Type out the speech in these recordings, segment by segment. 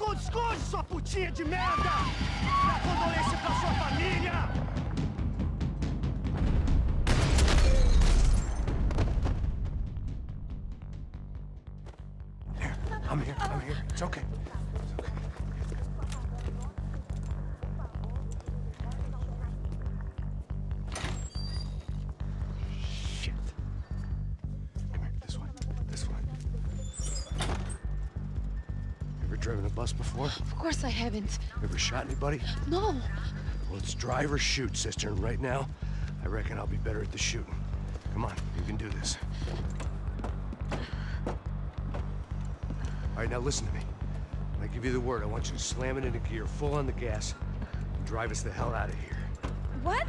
Esconde, esconde, sua putinha de merda! Dá condolência pra sua família! Here, I'm here. It's okay. Shit. Come here, this way. Ever driven a bus before? Of course I haven't. Ever shot anybody? No. Well, it's drive or shoot, sister, and right now, I reckon I'll be better at the shooting. Come on, you can do this. All right, now listen to me. When I give you the word, I want you to slam it into gear, full on the gas, and drive us the hell out of here. What?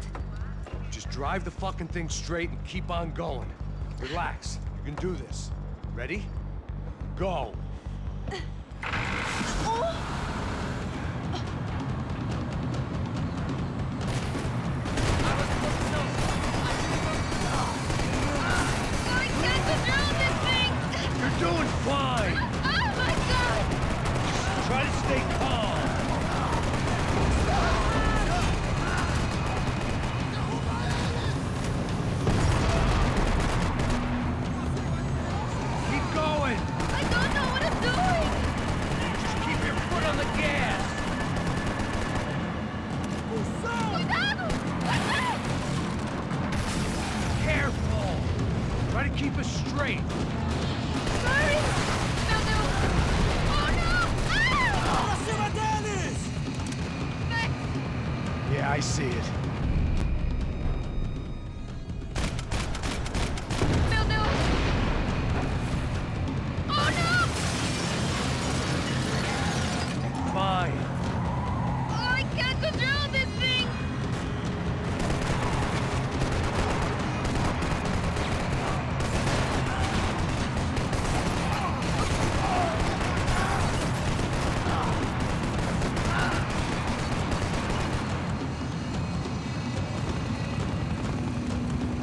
Just drive the fucking thing straight and keep on going. Relax. You can do this. Ready? Go! You're doing fine! Oh my god! Try to stay calm. Keep going! I don't know what I'm doing! Just keep your foot on the gas! Cuidado! Careful! Try to keep us straight. Sorry! Meu Deus! Oh no! Ah! Pra cima deles! Max! Yeah, I see it. Meu Deus! Oh no! Fine. Oh, I can't control this thing!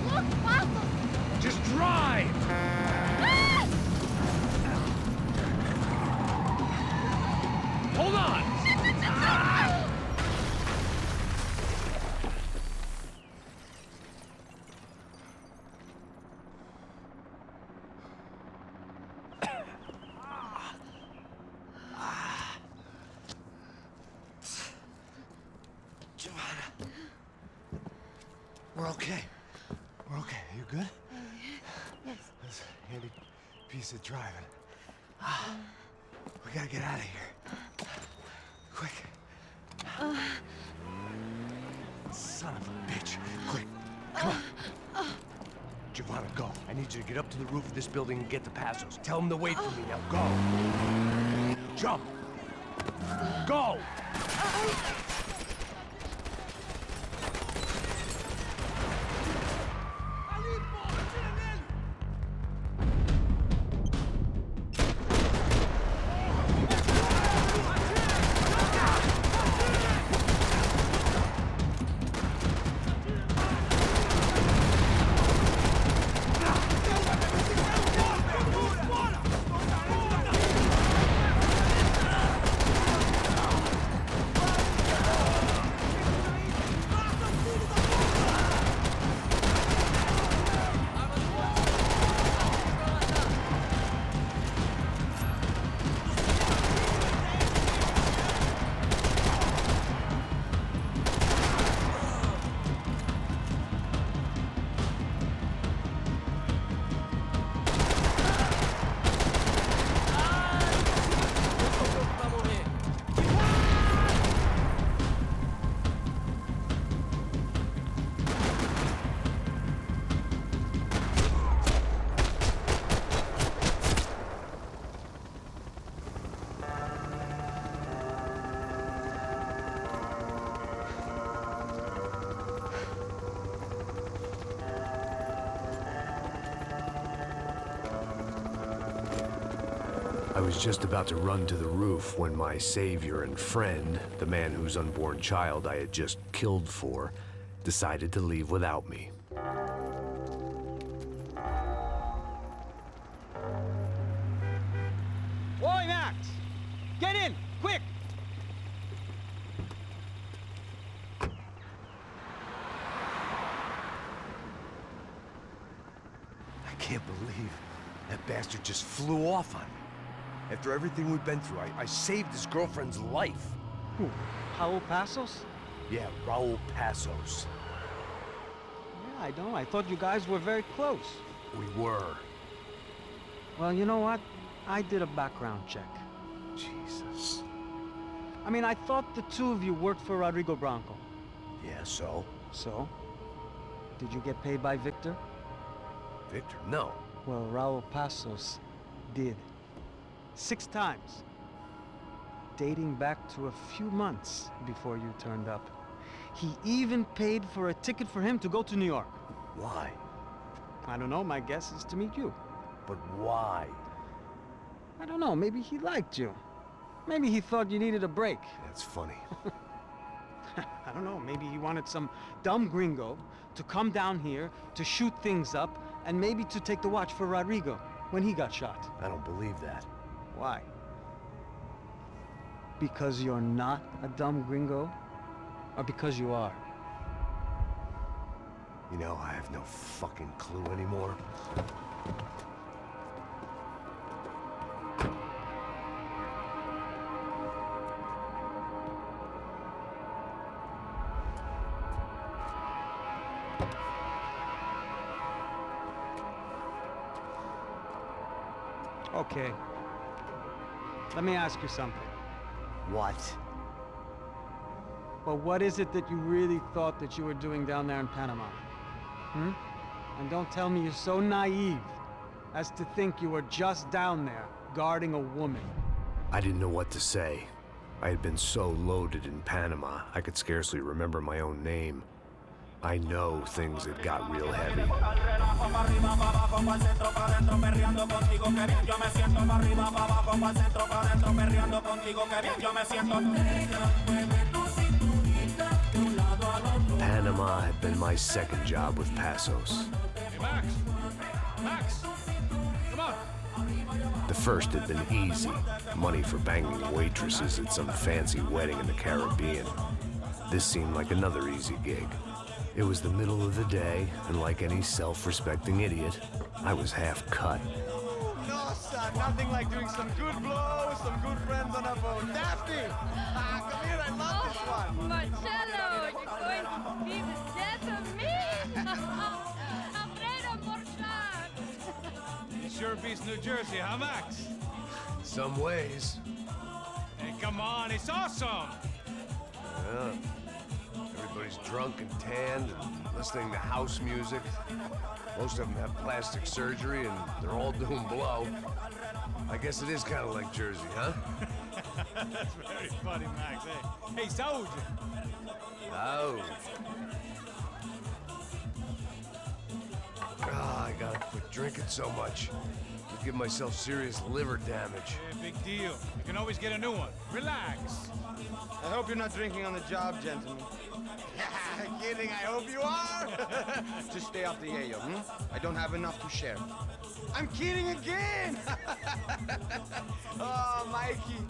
Look, Papa! Just drive! Ah! Hold on! Giovanna. We're okay. We're okay. You good? Yes. That's a handy piece of driving. We gotta get out of here. Quick. Son of a bitch. Quick. Come on. Giovanna, go. I need you to get up to the roof of this building and get the Passos. Tell them to wait for me. Now go. Jump. Go. I was just about to run to the roof when my savior and friend, the man whose unborn child I had just killed for, decided to leave without me. Oi, Max! Get in! Quick! can't believe that bastard just flew off on me. After everything we've been through, I saved his girlfriend's life. Who? Raul Passos? Yeah, Raul Passos. Yeah, I know. I thought you guys were very close. We were. Well, you know what? I did a background check. Jesus. I mean, I thought the two of you worked for Rodrigo Branco. Yeah, so? So? Did you get paid by Victor? Victor, no. Well, Raul Passos did. 6 times. Dating back to a few months before you turned up. He even paid for a ticket for him to go to New York. Why? I don't know, my guess is to meet you. But why? I don't know, maybe he liked you. Maybe he thought you needed a break. That's funny. I don't know, maybe he wanted some dumb gringo to come down here to shoot things up and maybe to take the watch for Rodrigo when he got shot. I don't believe that. Why? Because you're not a dumb gringo? Or because you are? You know, I have no fucking clue anymore. Okay. Let me ask you something. What? Well, what is it that you really thought that you were doing down there in Panama? Hmm? And don't tell me you're so naive as to think you were just down there guarding a woman. I didn't know what to say. I had been so loaded in Panama, I could scarcely remember my own name. I know things had got real heavy. Panama had been my second job with Passos. Hey, Max! Max! Come on! The first had been easy. Money for banging waitresses at some fancy wedding in the Caribbean. This seemed like another easy gig. It was the middle of the day, and like any self-respecting idiot, I was half cut. No, son, nothing like doing some good blows, some good friends on a boat. Daphne! Come here, I love this one. Marcello, you're going to be the death of me! Alfredo Morchan! It sure beats New Jersey, huh, Max? Some ways. Hey, come on, it's awesome! Yeah. Everybody's drunk and tanned and listening to house music. Most of them have plastic surgery and they're all doing blow. I guess it is kind of like Jersey, huh? That's very funny, Max. Hey, Saúde! Oh. I gotta quit drinking so much. I'll give myself serious liver damage. Hey, big deal. You can always get a new one. Relax. I hope you're not drinking on the job, gentlemen. Kidding, I hope you are. Just stay off the yayo, I don't have enough to share. I'm kidding again! Oh, Mikey,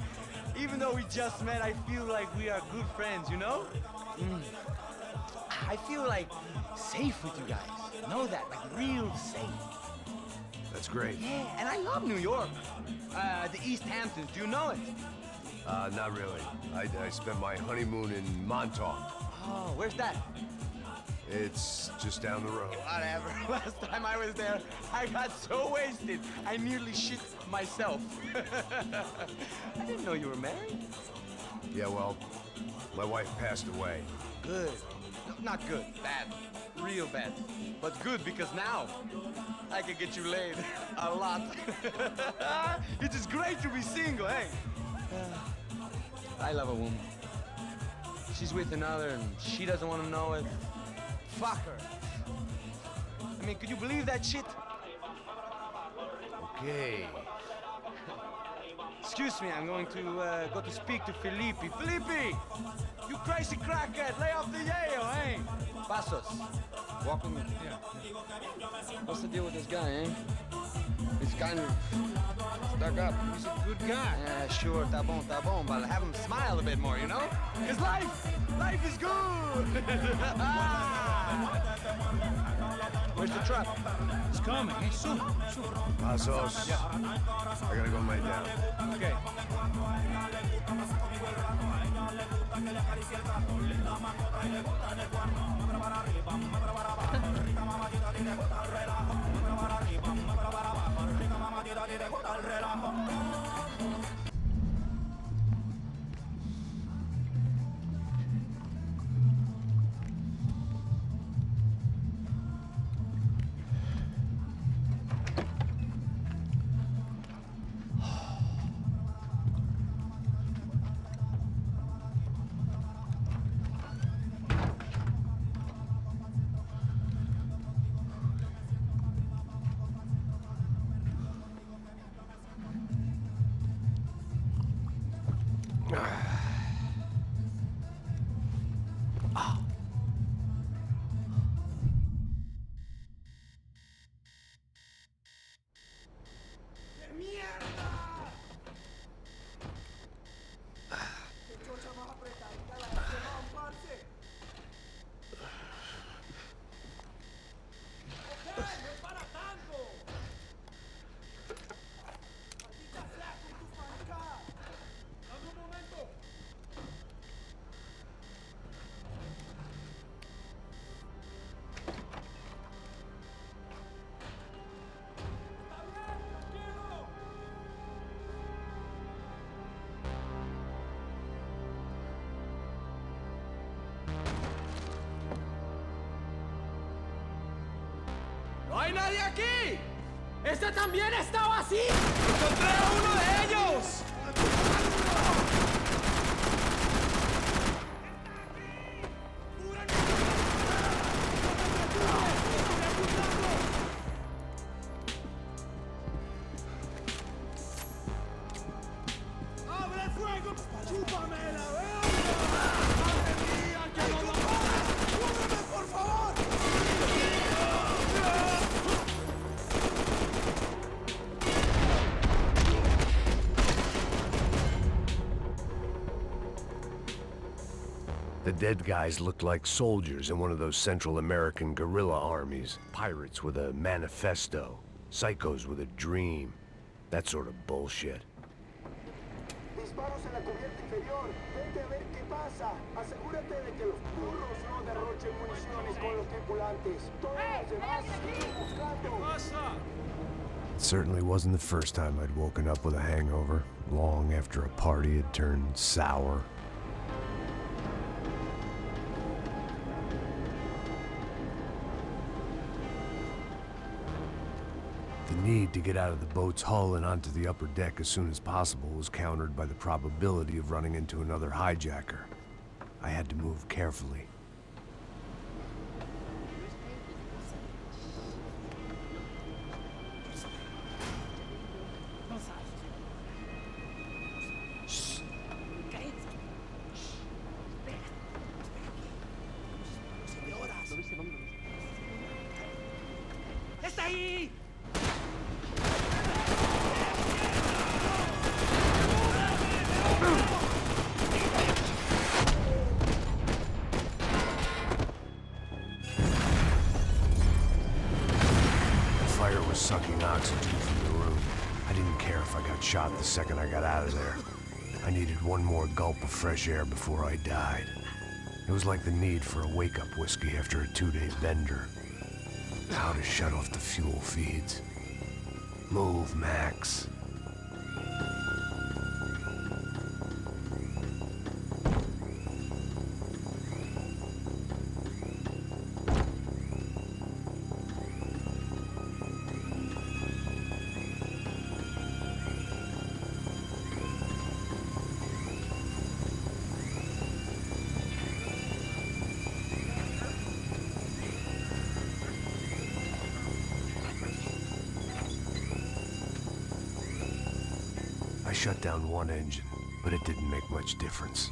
even though we just met, I feel like we are good friends, you know? I feel like safe with you guys. Know that, like real safe. That's great. Yeah, and I love New York. The East Hamptons, do you know it? Not really. I spent my honeymoon in Montauk. Oh, where's that? It's just down the road. Whatever. Last time I was there, I got so wasted, I nearly shit myself. I didn't know you were married. Yeah, well, my wife passed away. Good. Not good. Bad. Real bad. But good because now I can get you laid a lot. It is great to be single, hey? I love a woman. She's with another and she doesn't want to know it. Fuck her. I mean, could you believe that shit? Okay. Excuse me, I'm going to go to speak to Felipe. Felipe! You crazy crackhead! Lay off the yayo, hey? Passos, walk with me. Yeah. What's the deal with this guy, eh? He's kind of stuck up. He's a good guy. Yeah, sure, tá bom, but have him smile a bit more, you know? Because life is good! Where's the truck? It's coming. Hey, soon. Passos. Yeah. I gotta go lay down. Okay. ¡No hay nadie aquí! ¡Este también estaba así! ¡Encontré a uno de ellos! ¡Abre fuego! ¡Chúpamela! ¡Madre mía! ¡Que no lo hagas! ¡Cúbreme, por favor! The dead guys looked like soldiers in one of those Central American guerrilla armies. Pirates with a manifesto. Psychos with a dream. That sort of bullshit. Disparos en la cubierta inferior. Vete a ver qué pasa. Asegúrate de que los burros no derrochen municiones con los tripulantes. Todos los demás siguen buscando. It certainly wasn't the first time I'd woken up with a hangover, long after a party had turned sour. The need to get out of the boat's hull and onto the upper deck as soon as possible was countered by the probability of running into another hijacker. I had to move carefully. ¡Está ahí! Fire was sucking oxygen from the room. I didn't care if I got shot the second I got out of there. I needed one more gulp of fresh air before I died. It was like the need for a wake-up whiskey after a 2-day bender. How to shut off the fuel feeds. Move, Max. I shut down one engine, but it didn't make much difference.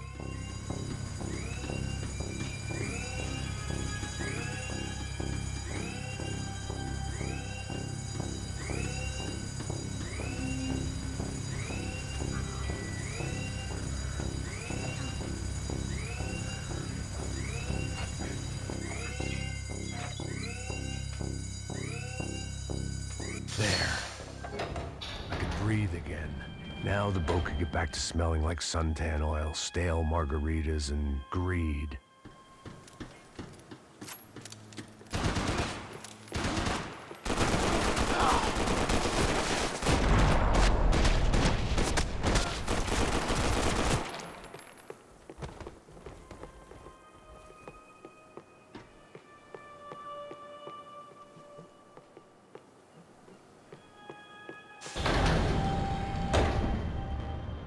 again. Now the boat could get back to smelling like suntan oil, stale margaritas, and greed.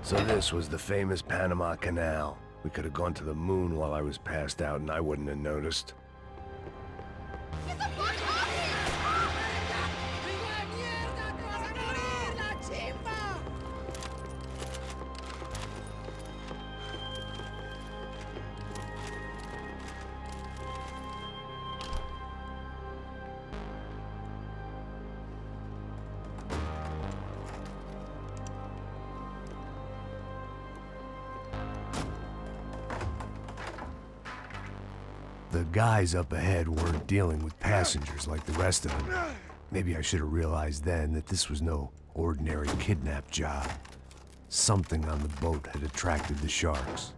So this was the famous Panama Canal. We could have gone to the moon while I was passed out and I wouldn't have noticed. The guys up ahead weren't dealing with passengers like the rest of them. Maybe I should have realized then that this was no ordinary kidnap job. Something on the boat had attracted the sharks.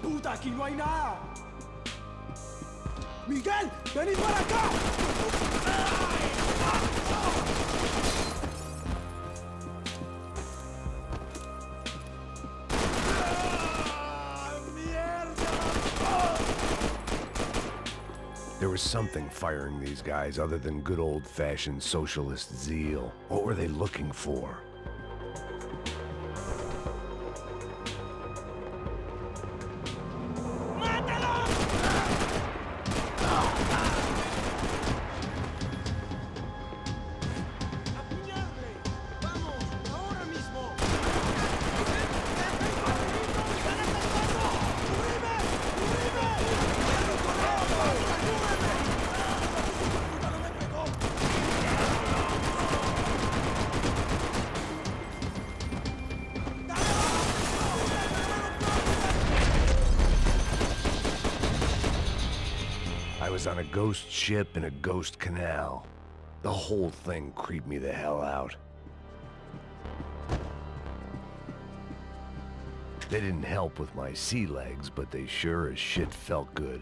¡Puta, aquí no hay nada! ¡Miguel, vení para acá! There was something firing these guys other than good old-fashioned socialist zeal. What were they looking for? I was on a ghost ship in a ghost canal. The whole thing creeped me the hell out. They didn't help with my sea legs, but they sure as shit felt good.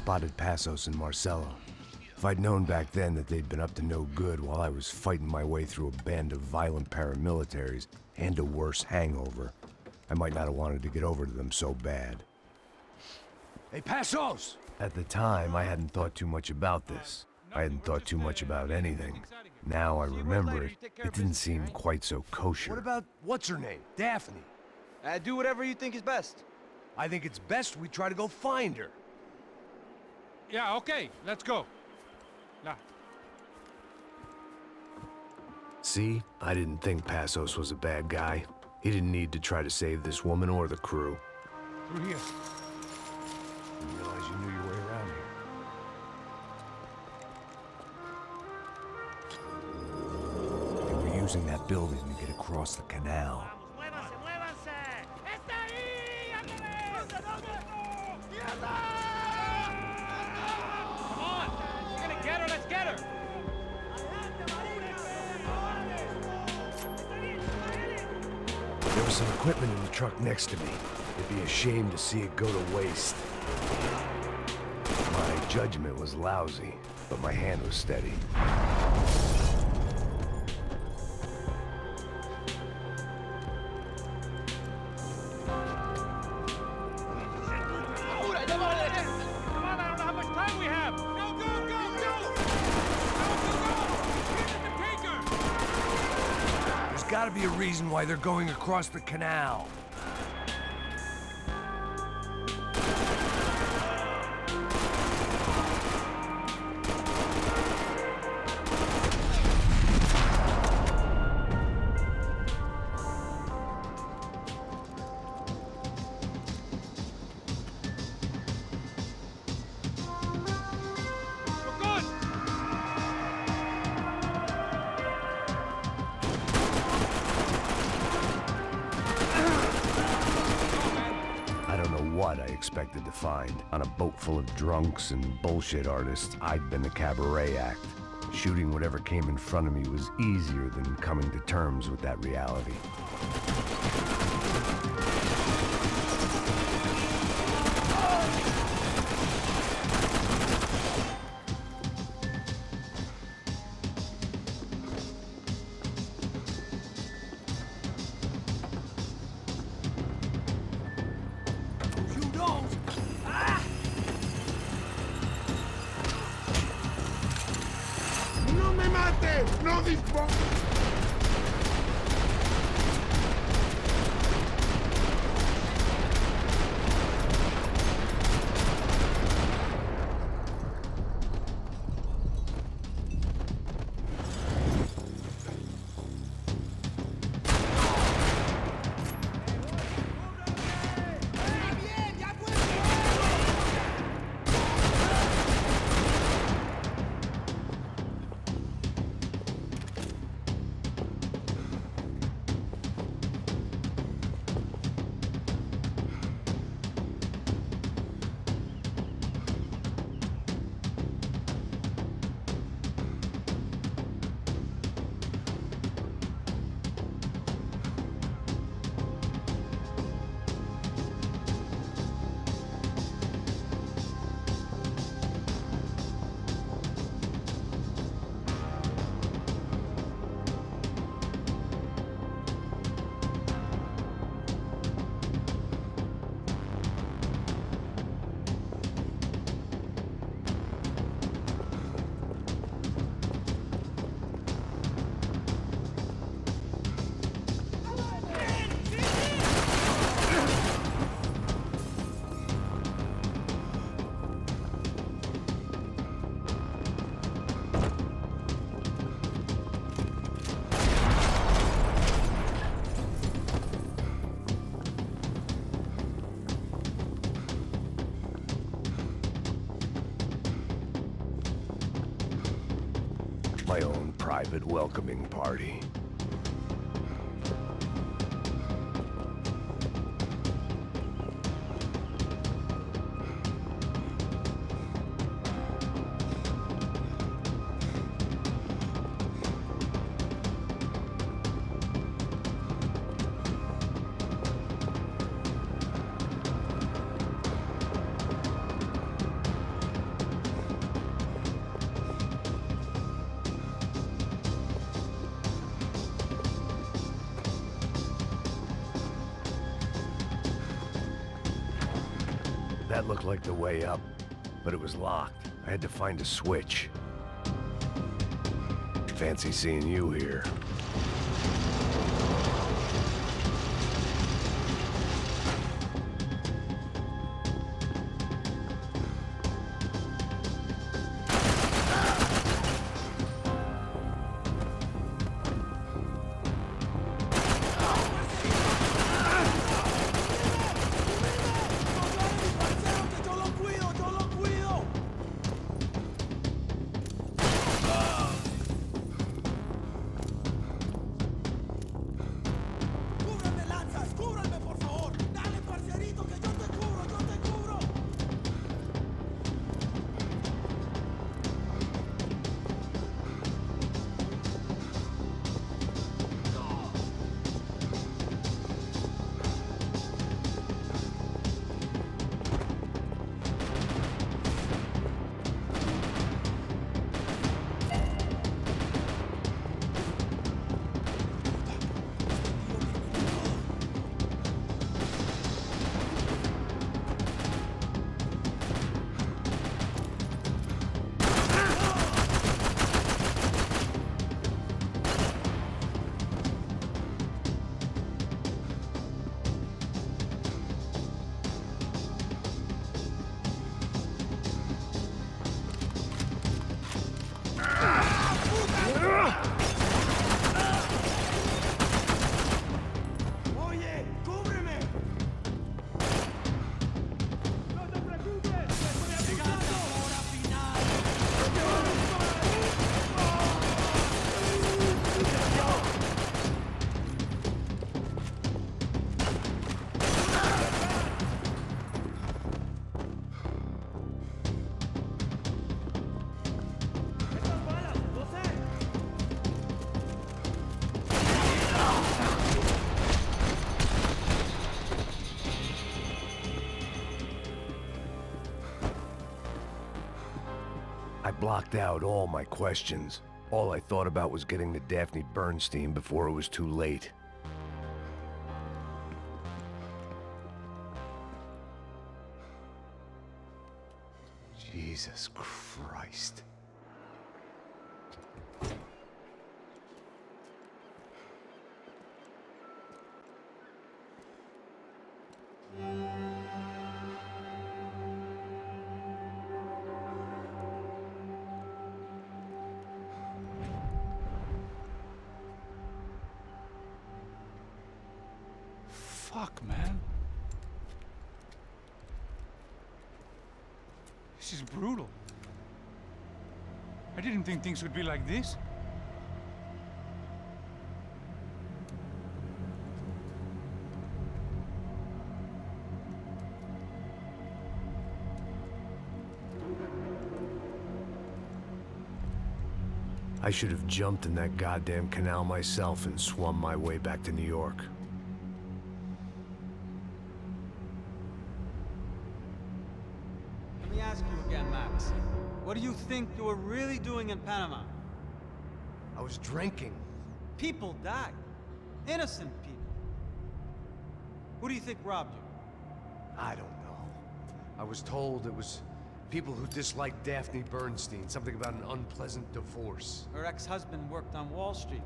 spotted Passos and Marcelo. If I'd known back then that they'd been up to no good while I was fighting my way through a band of violent paramilitaries and a worse hangover, I might not have wanted to get over to them so bad. Hey, Passos! At the time, I hadn't thought too much about this. I hadn't thought too much about anything. Now I remember it, it didn't seem quite so kosher. What about, what's her name? Daphne. Do whatever you think is best. I think it's best we try to go find her. Yeah, okay, let's go. Now. See? I didn't think Passos was a bad guy. He didn't need to try to save this woman or the crew. Through here. Didn't realize you knew your way around here. They were using that building to get across the canal. Come on! We're gonna get her, let's get her! There was some equipment in the truck next to me. It'd be a shame to see it go to waste. My judgment was lousy, but my hand was steady. Come on, I don't know how much time we have! Go, go, go, go! Go, go, go! Get the taker! There's gotta be a reason why they're going across the canal. We're good! I don't know what I expected to find. On a boat full of drunks and bullshit artists, I'd been a cabaret act. Shooting whatever came in front of me was easier than coming to terms with that reality. You don't! ¡No me mate! ¡No dispare! My own private welcoming party. That looked like the way up, but it was locked. I had to find a switch. Fancy seeing you here. I blocked out all my questions. All I thought about was getting to Daphne Bernstein before it was too late. Jesus Christ. Fuck, man. This is brutal. I didn't think things would be like this. I should have jumped in that goddamn canal myself and swum my way back to New York. Let me ask you again, Max. What do you think you were really doing in Panama? I was drinking. People died. Innocent people. Who do you think robbed you? I don't know. I was told it was people who disliked Daphne Bernstein, something about an unpleasant divorce. Her ex-husband worked on Wall Street.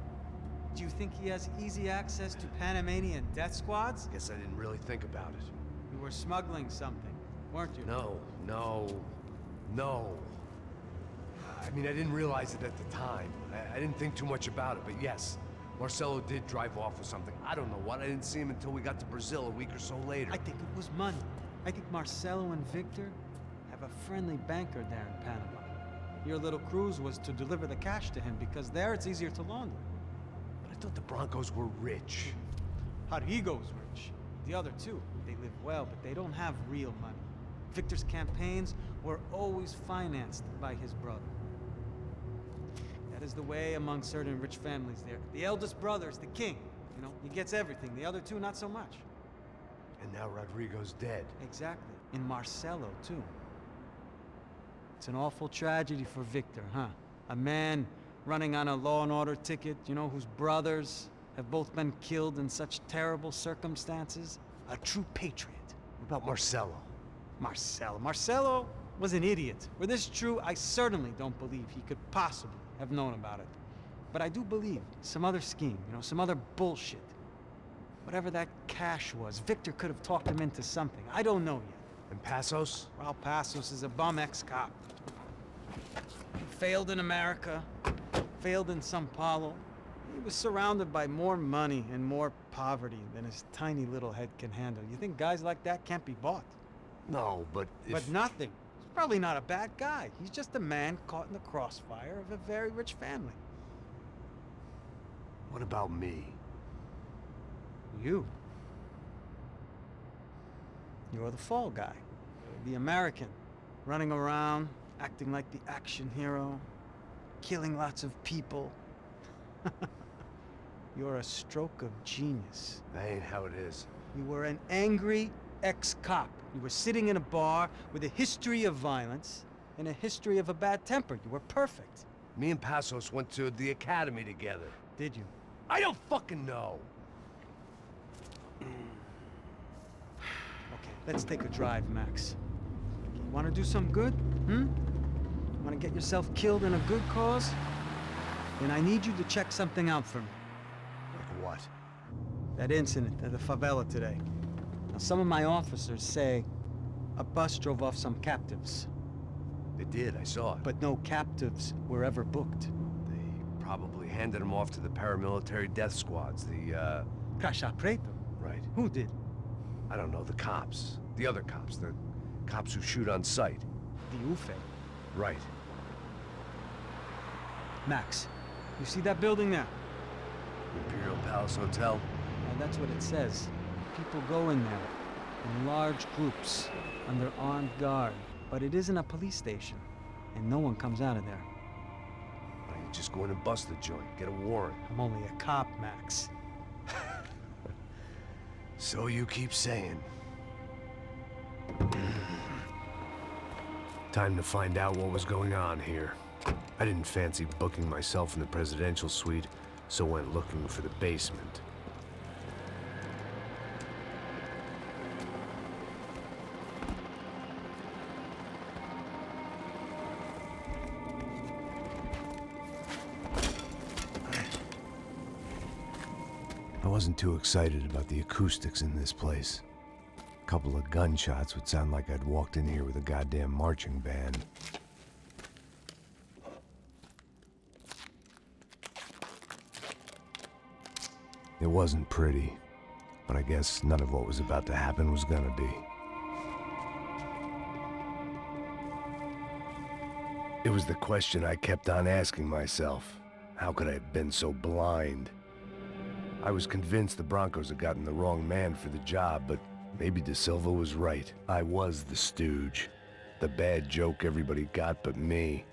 Do you think he has easy access to Panamanian death squads? Guess I didn't really think about it. You were smuggling something, weren't you? No. I mean, I didn't realize it at the time. I didn't think too much about it, but yes, Marcelo did drive off with something. I don't know what. I didn't see him until we got to Brazil a week or so later. I think it was money. I think Marcelo and Victor have a friendly banker there in Panama. Your little cruise was to deliver the cash to him because there it's easier to launder. But I thought the Broncos were rich. Rodrigo's rich. The other two, they live well, but they don't have real money. Victor's campaigns were always financed by his brother. That is the way among certain rich families there. The eldest brother is the king. You know, he gets everything. The other two, not so much. And now Rodrigo's dead. Exactly. And Marcelo, too. It's an awful tragedy for Victor, huh? A man running on a law and order ticket, you know, whose brothers have both been killed in such terrible circumstances. A true patriot. What about Marcelo? Marcelo was an idiot. Were this true, I certainly don't believe he could possibly have known about it. But I do believe some other scheme, some other bullshit. Whatever that cash was, Victor could have talked him into something. I don't know yet. And Passos? Well, Passos is a bum ex-cop. He failed in America, failed in Sao Paulo. He was surrounded by more money and more poverty than his tiny little head can handle. You think guys like that can't be bought? No, but if... But nothing. He's probably not a bad guy. He's just a man caught in the crossfire of a very rich family. What about me? You. You're the fall guy. The American. Running around, acting like the action hero. Killing lots of people. You're a stroke of genius. That ain't how it is. You were an angry ex-cop. You were sitting in a bar with a history of violence and a history of a bad temper. You were perfect. Me and Passos went to the academy together. Did you? I don't fucking know. Okay, let's take a drive, Max. You want to do some good? Want to get yourself killed in a good cause? Then I need you to check something out for me. Like what? That incident at the favela today. Now, some of my officers say a bus drove off some captives. They did, I saw it. But no captives were ever booked. They probably handed them off to the paramilitary death squads, the, Caixa Preto? Right. Who did? I don't know, the cops. The other cops, the cops who shoot on sight. The UFE. Right. Max, you see that building there? Imperial Palace Hotel? Well, that's what it says. People go in there in large groups under armed guard. But it isn't a police station, and no one comes out of there. Why don't you just go in and bust the joint, get a warrant? I'm only a cop, Max. So you keep saying. Time to find out what was going on here. I didn't fancy booking myself in the presidential suite, so went looking for the basement. I wasn't too excited about the acoustics in this place. A couple of gunshots would sound like I'd walked in here with a goddamn marching band. It wasn't pretty, but I guess none of what was about to happen was gonna be. It was the question I kept on asking myself. How could I have been so blind? I was convinced the Broncos had gotten the wrong man for the job, but maybe De Silva was right. I was the stooge. The bad joke everybody got but me.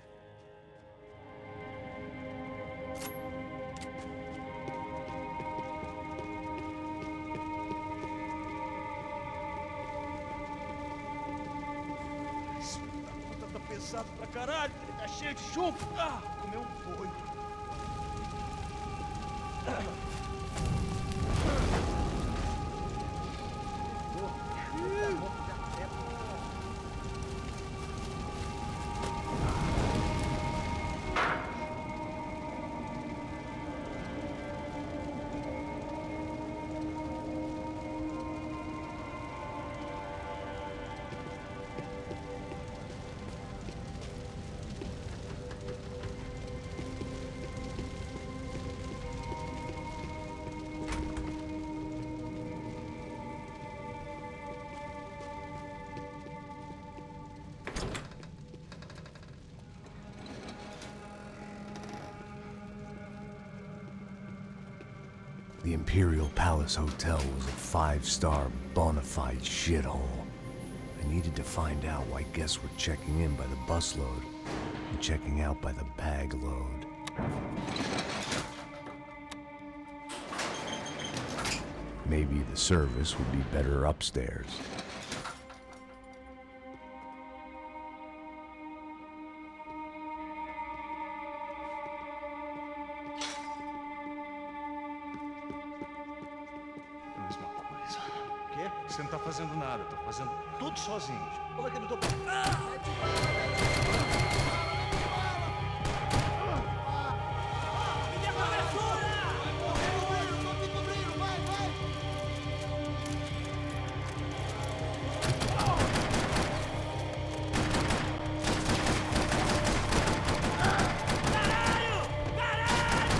Pesado pra caralho, tá cheio de chumbo. Ah, comeu boi. The Imperial Palace Hotel was a five-star, bona fide shithole. I needed to find out why guests were checking in by the busload and checking out by the bag load. Maybe the service would be better upstairs. quê? Você não tá fazendo nada, tô fazendo tudo sozinho. Como é que eu não tô... Minha cobertura! Vai morrer, olho! Tô te cobrindo, vai, vai! Caralho! Caralho!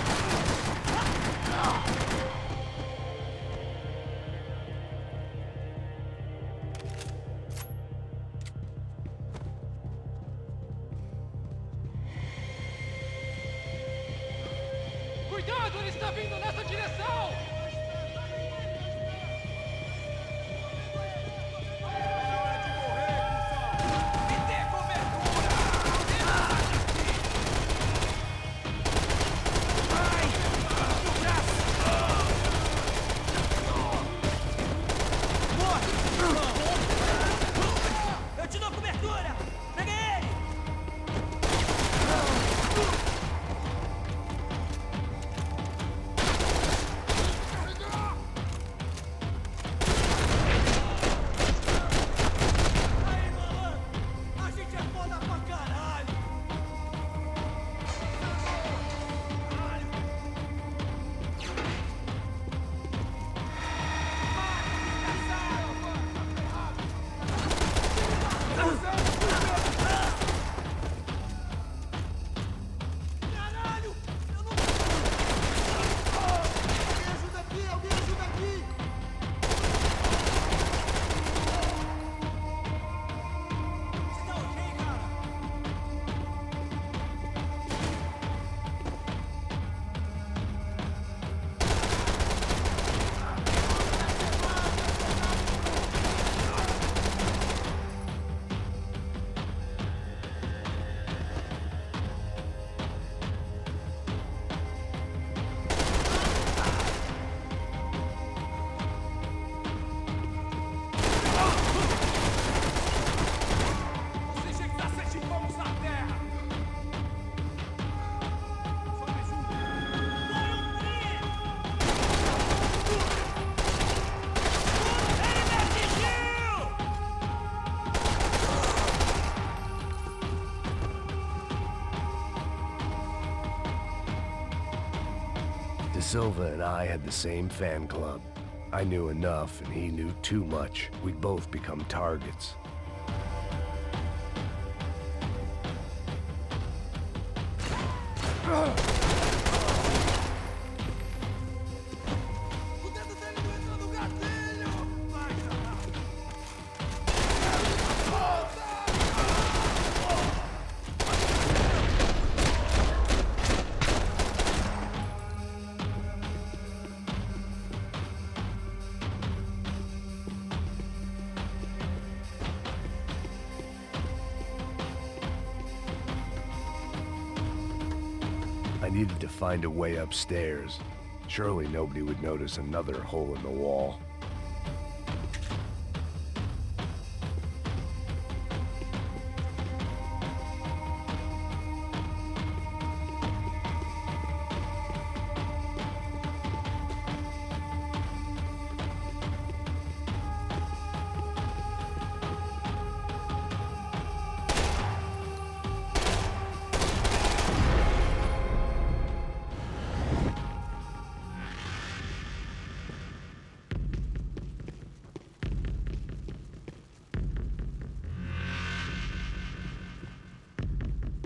Cuidado, ele está vindo nessa direção! Me dê cobertura! Vai! No braço! Morre! Eu te dou cobertura! Peguei ele! Aí, malandro! A gente é foda pra caralho! Caralho! Eu não... Alguém ajuda aqui! Alguém ajuda aqui! Você tá ok, cara? Você tinha que dar 7 palmos na terra! Só mais um! Ele me atingiu! De Silva and I had the same fan club. I knew enough, and he knew too much. We'd both become targets. O dedo dele não entrou no gatilho! Vai, caralho! I needed to find a way upstairs. Surely nobody would notice another hole in the wall.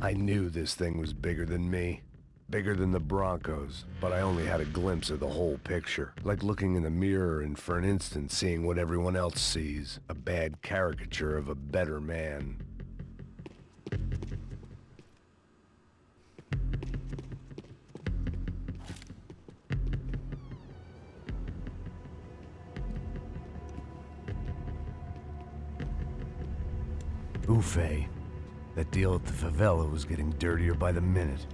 I knew this thing was bigger than me. Bigger than the Broncos, but I only had a glimpse of the whole picture. Like looking in the mirror and for an instant seeing what everyone else sees. A bad caricature of a better man. Buffet. That deal at the favela was getting dirtier by the minute.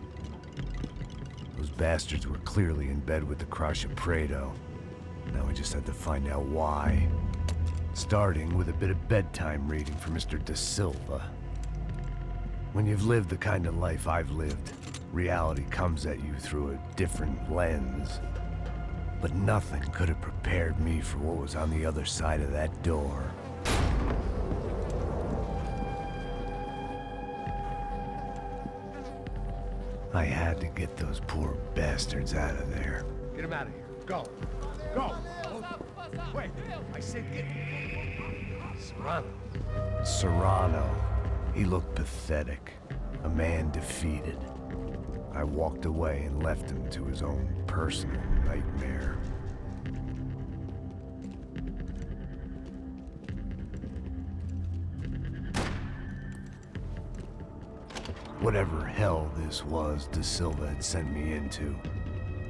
Those bastards were clearly in bed with the Crusher Prado. Now we just had to find out why. Starting with a bit of bedtime reading for Mr. De Silva. When you've lived the kind of life I've lived, reality comes at you through a different lens. But nothing could have prepared me for what was on the other side of that door. I had to get those poor bastards out of there. Get him out of here. Go. Go. Wait. I said get... Serrano. Serrano. He looked pathetic. A man defeated. I walked away and left him to his own personal nightmare. Whatever hell this was De Silva had sent me into,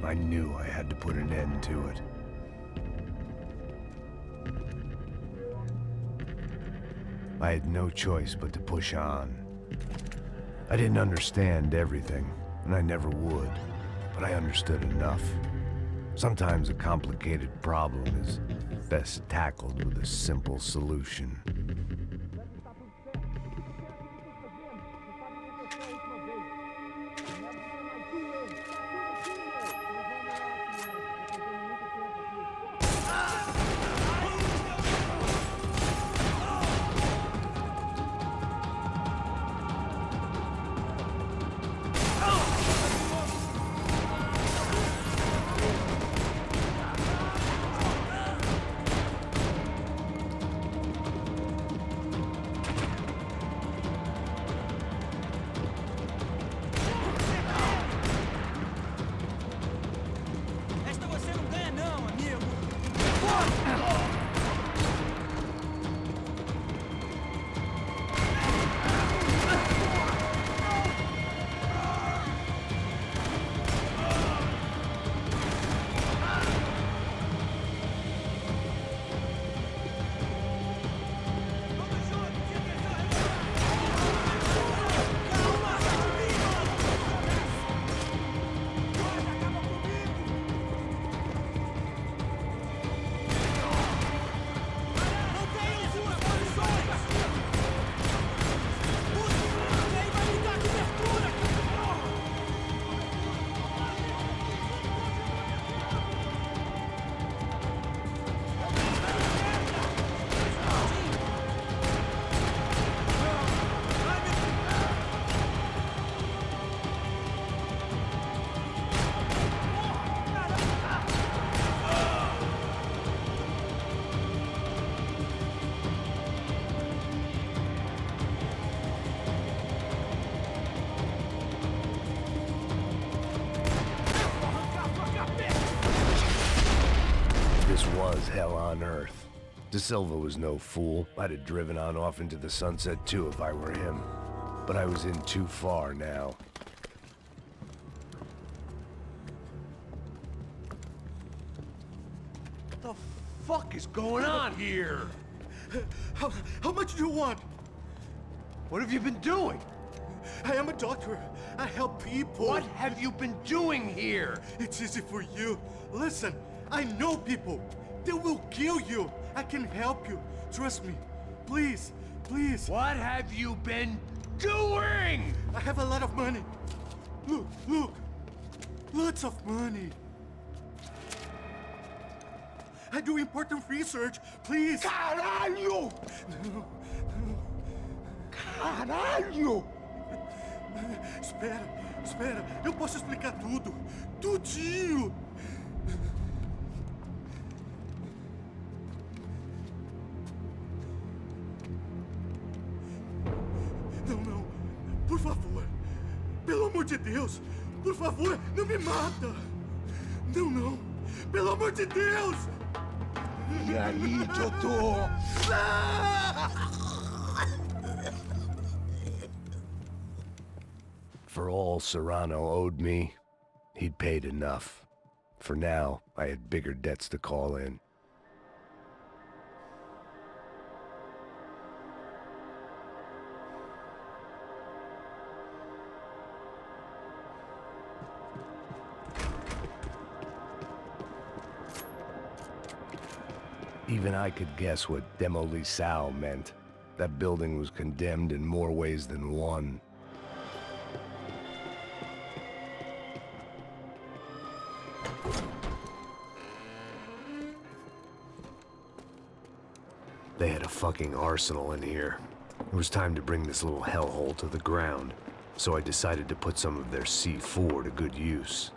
I knew I had to put an end to it. I had no choice but to push on. I didn't understand everything, and I never would, but I understood enough. Sometimes a complicated problem is best tackled with a simple solution. This was hell on earth. De Silva was no fool. I'd have driven on off into the sunset too if I were him. But I was in too far now. What the fuck is going on here? How much do you want? What have you been doing? I am a doctor. I help people. What have you been doing here? It's easy for you. Listen, I know people. They will kill you. I can help you. Trust me. Please, please. What have you been doing? I have a lot of money. Look, look. Lots of money. I do important research. Please. Caralho! Caralho! Espera, espera. Eu posso explicar tudo. Tudinho. Não, não. Por favor. Pelo amor de Deus. Por favor, não me mata. Não, não. Pelo amor de Deus. E aí, doutor? For all Serrano owed me, he'd paid enough. For now, I had bigger debts to call in. Even I could guess what Demolisal meant. That building was condemned in more ways than one. They had a fucking arsenal in here. It was time to bring this little hellhole to the ground, so I decided to put some of their C4 to good use.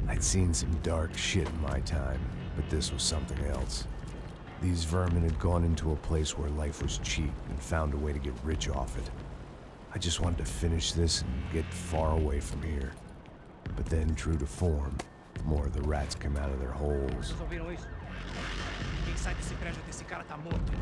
I'd seen some dark shit in my time, but this was something else. These vermin had gone into a place where life was cheap and found a way to get rich off it. I just wanted to finish this and get far away from here. But then, true to form, more of the rats come out of their holes. Vocês ouviram isso? Quem sai desse prédio desse cara tá morto.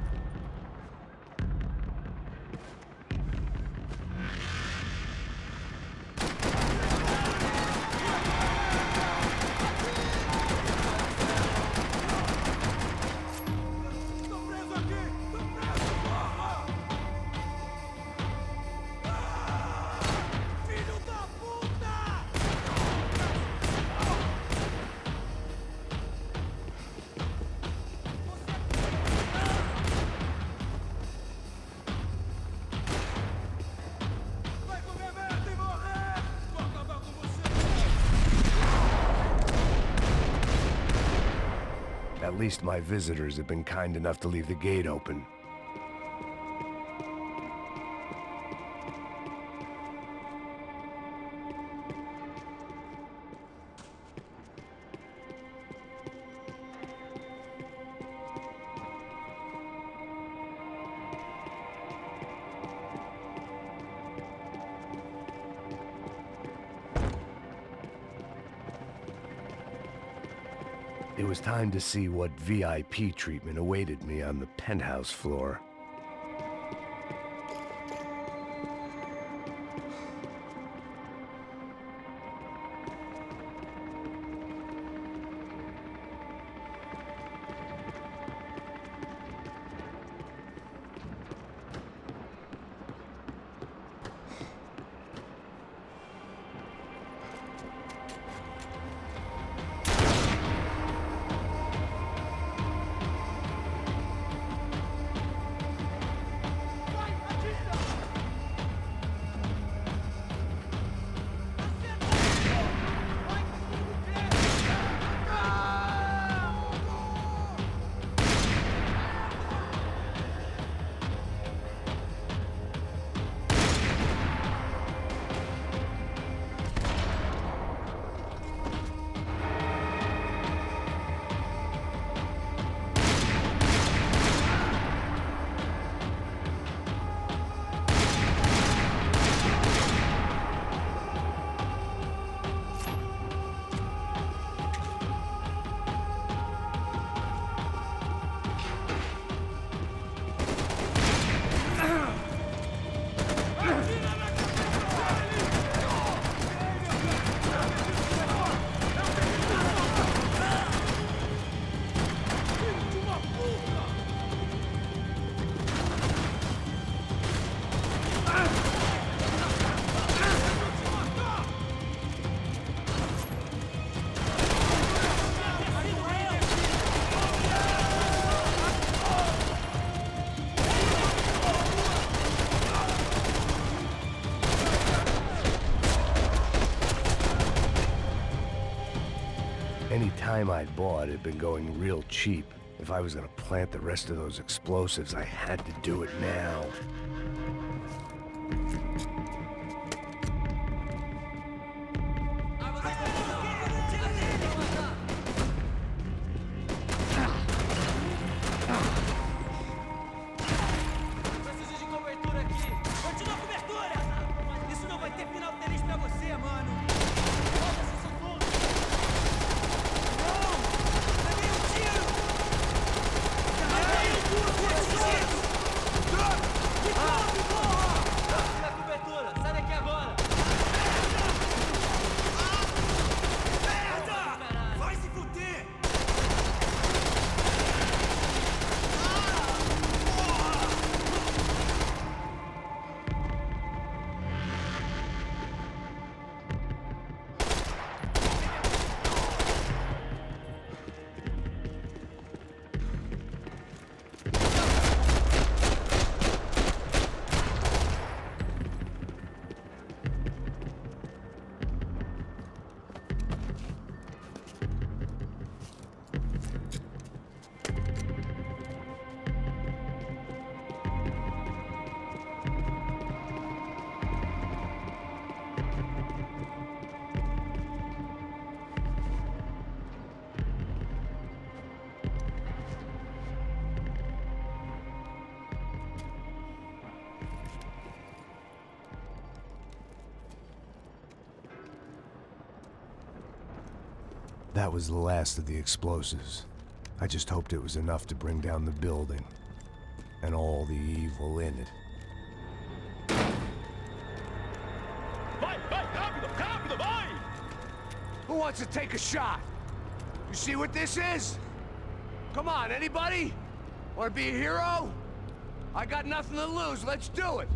At least my visitors have been kind enough to leave the gate open. It was time to see what VIP treatment awaited me on the penthouse floor. Any time I'd bought had been going real cheap. If I was gonna plant the rest of those explosives, I had to do it now. Preciso de cobertura aqui. Continua a cobertura! Isso não vai ter final feliz pra você, mano. Volta, isso tudo! That was the last of the explosives. I just hoped it was enough to bring down the building. And all the evil in it. Who wants to take a shot? You see what this is? Come on, anybody? Want to be a hero? I got nothing to lose, let's do it!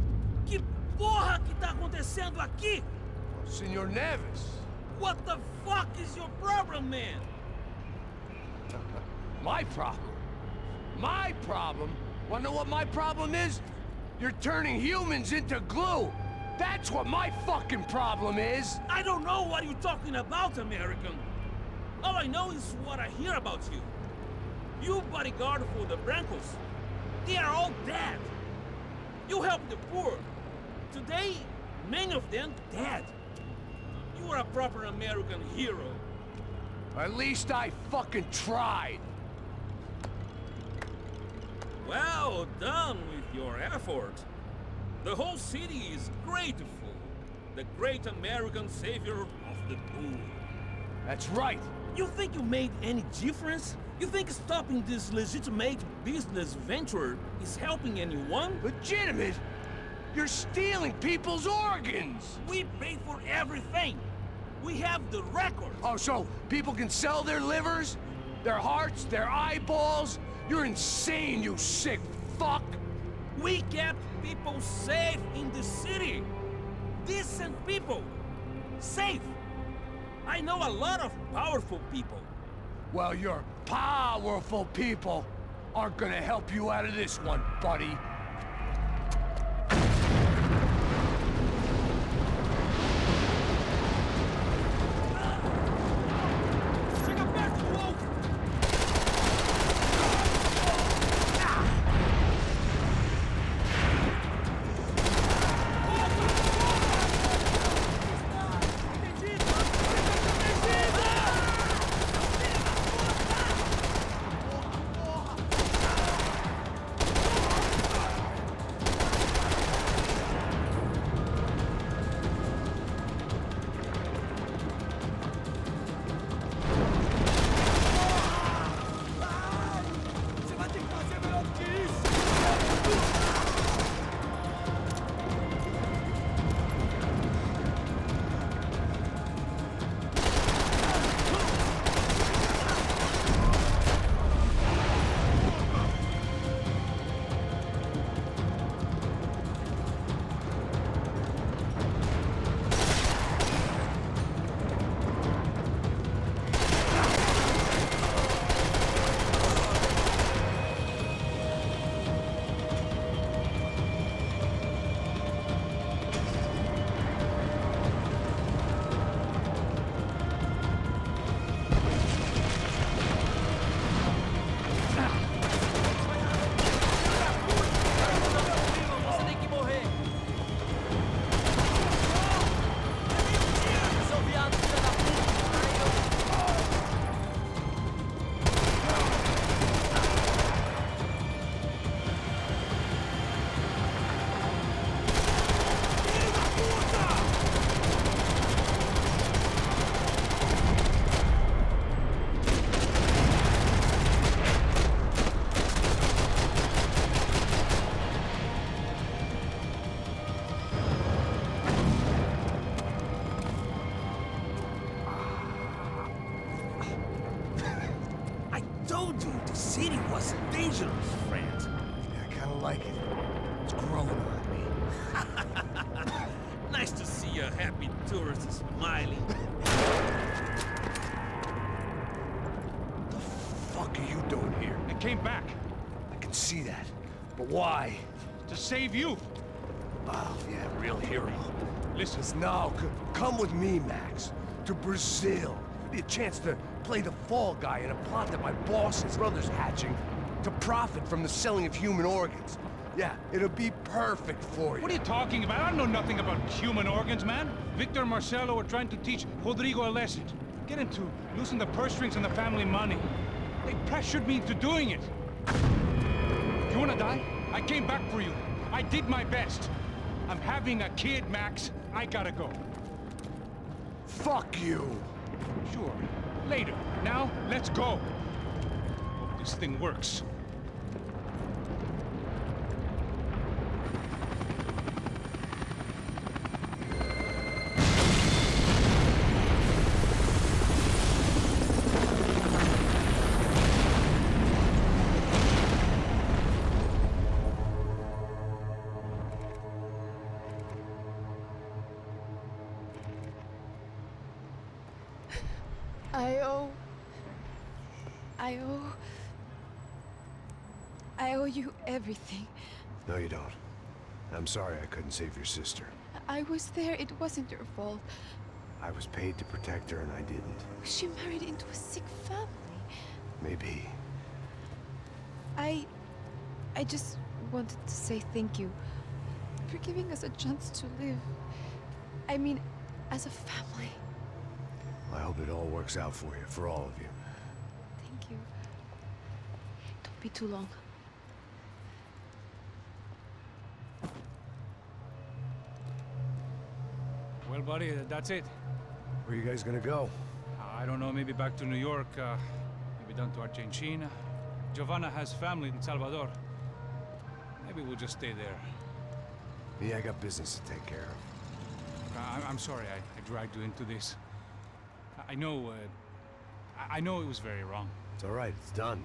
Que porra que tá acontecendo aqui? Senor Neves. What the fuck is your problem, man? My problem? My problem? Wanna know what my problem is? You're turning humans into glue! That's what my fucking problem is! I don't know what you're talking about, American. All I know is what I hear about you. You bodyguard for the Brancos. They are all dead. You help the poor. Today, many of them dead. You are a proper American hero. At least I fucking tried. Well done with your effort. The whole city is grateful. The great American savior of the poor. That's right. You think you made any difference? You think stopping this legitimate business venture is helping anyone? Legitimate? You're stealing people's organs! We pay for everything. We have the record. Oh, so people can sell their livers? Their hearts? Their eyeballs? You're insane, you sick fuck! We kept people safe in the city. Decent people. Safe. I know a lot of powerful people. Well, your powerful people aren't gonna help you out of this one, buddy. The city was dangerous, friend. Yeah, I kinda like it. It's growing on me. Nice to see a happy tourist smiling. What the fuck are you doing here? I came back I can see that. But why? to save you. Oh, yeah, real hero. Listen, No, come with me, Max. To Brazil. Be a chance to play the fall guy in a plot that my boss and brother's hatching to profit from the selling of human organs. Yeah, it'll be perfect for you. what are you talking about? I know nothing about human organs, man. Victor and Marcelo are trying to teach Rodrigo a lesson. Get him to loosen the purse strings on the family money. They pressured me into doing it. You wanna die? I came back for you. I did my best. I'm having a kid, Max. I gotta go. Fuck you. Sure. Later. Now, let's go. Hope this thing works. I owe you everything. No, you don't. I'm sorry I couldn't save your sister. I was there. It wasn't your fault. I was paid to protect her and I didn't. She married into a sick family. Maybe. I just wanted to say thank you for giving us a chance to live. I mean, as a family. I hope it all works out for you, for all of you. Thank you. Don't be too long. Well, buddy, that's it. Where are you guys gonna go? I don't know, maybe back to New York, maybe down to Argentina. Giovanna has family in Salvador. Maybe we'll just stay there. Yeah, I got business to take care of. I'm sorry I dragged you into this. I know it was very wrong. It's all right, it's done.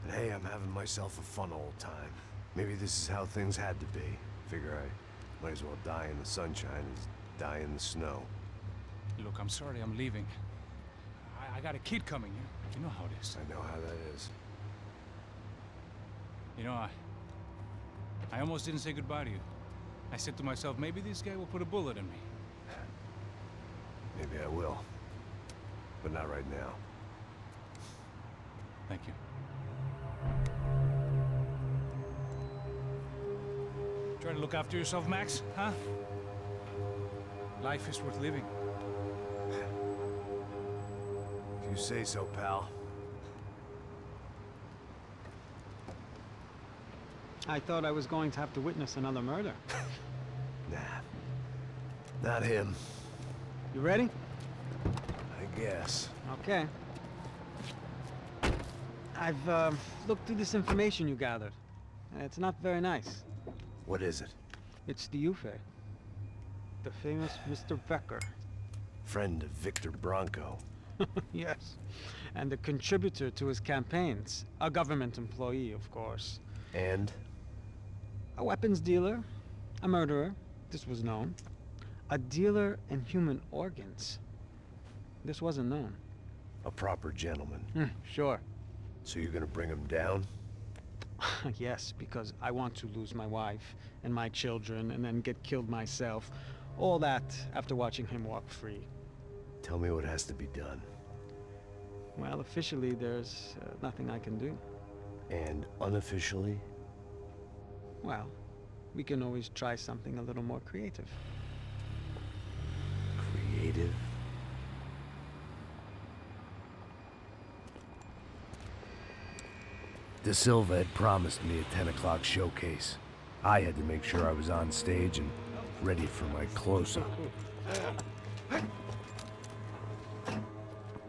And hey, I'm having myself a fun old time. Maybe this is how things had to be. Figure I might as well die in the sunshine as die in the snow. Look, I'm sorry I'm leaving. I got a kid coming. You know how it is. I know how that is. You know, I almost didn't say goodbye to you. I said to myself, maybe this guy will put a bullet in me. Maybe I will. But not right now. Thank you. Try to look after yourself, Max, huh? Life is worth living. If you say so, pal. I thought I was going to have to witness another murder. Nah. Not him. You ready? I guess. Okay. I've looked through this information you gathered. It's not very nice. What is it? It's the Ufe. The famous Mr. Becker. Friend of Victor Bronco. Yes. And a contributor to his campaigns. A government employee, of course. And? A weapons dealer. A murderer. This was known. A dealer in human organs. This wasn't known. A proper gentleman. Sure. So you're gonna bring him down? Yes, because I want to lose my wife and my children and then get killed myself. All that after watching him walk free. Tell me what has to be done. Well, officially, there's nothing I can do. And unofficially? Well, we can always try something a little more creative. Creative? De Silva had promised me a 10 o'clock showcase. I had to make sure I was on stage and ready for my close-up.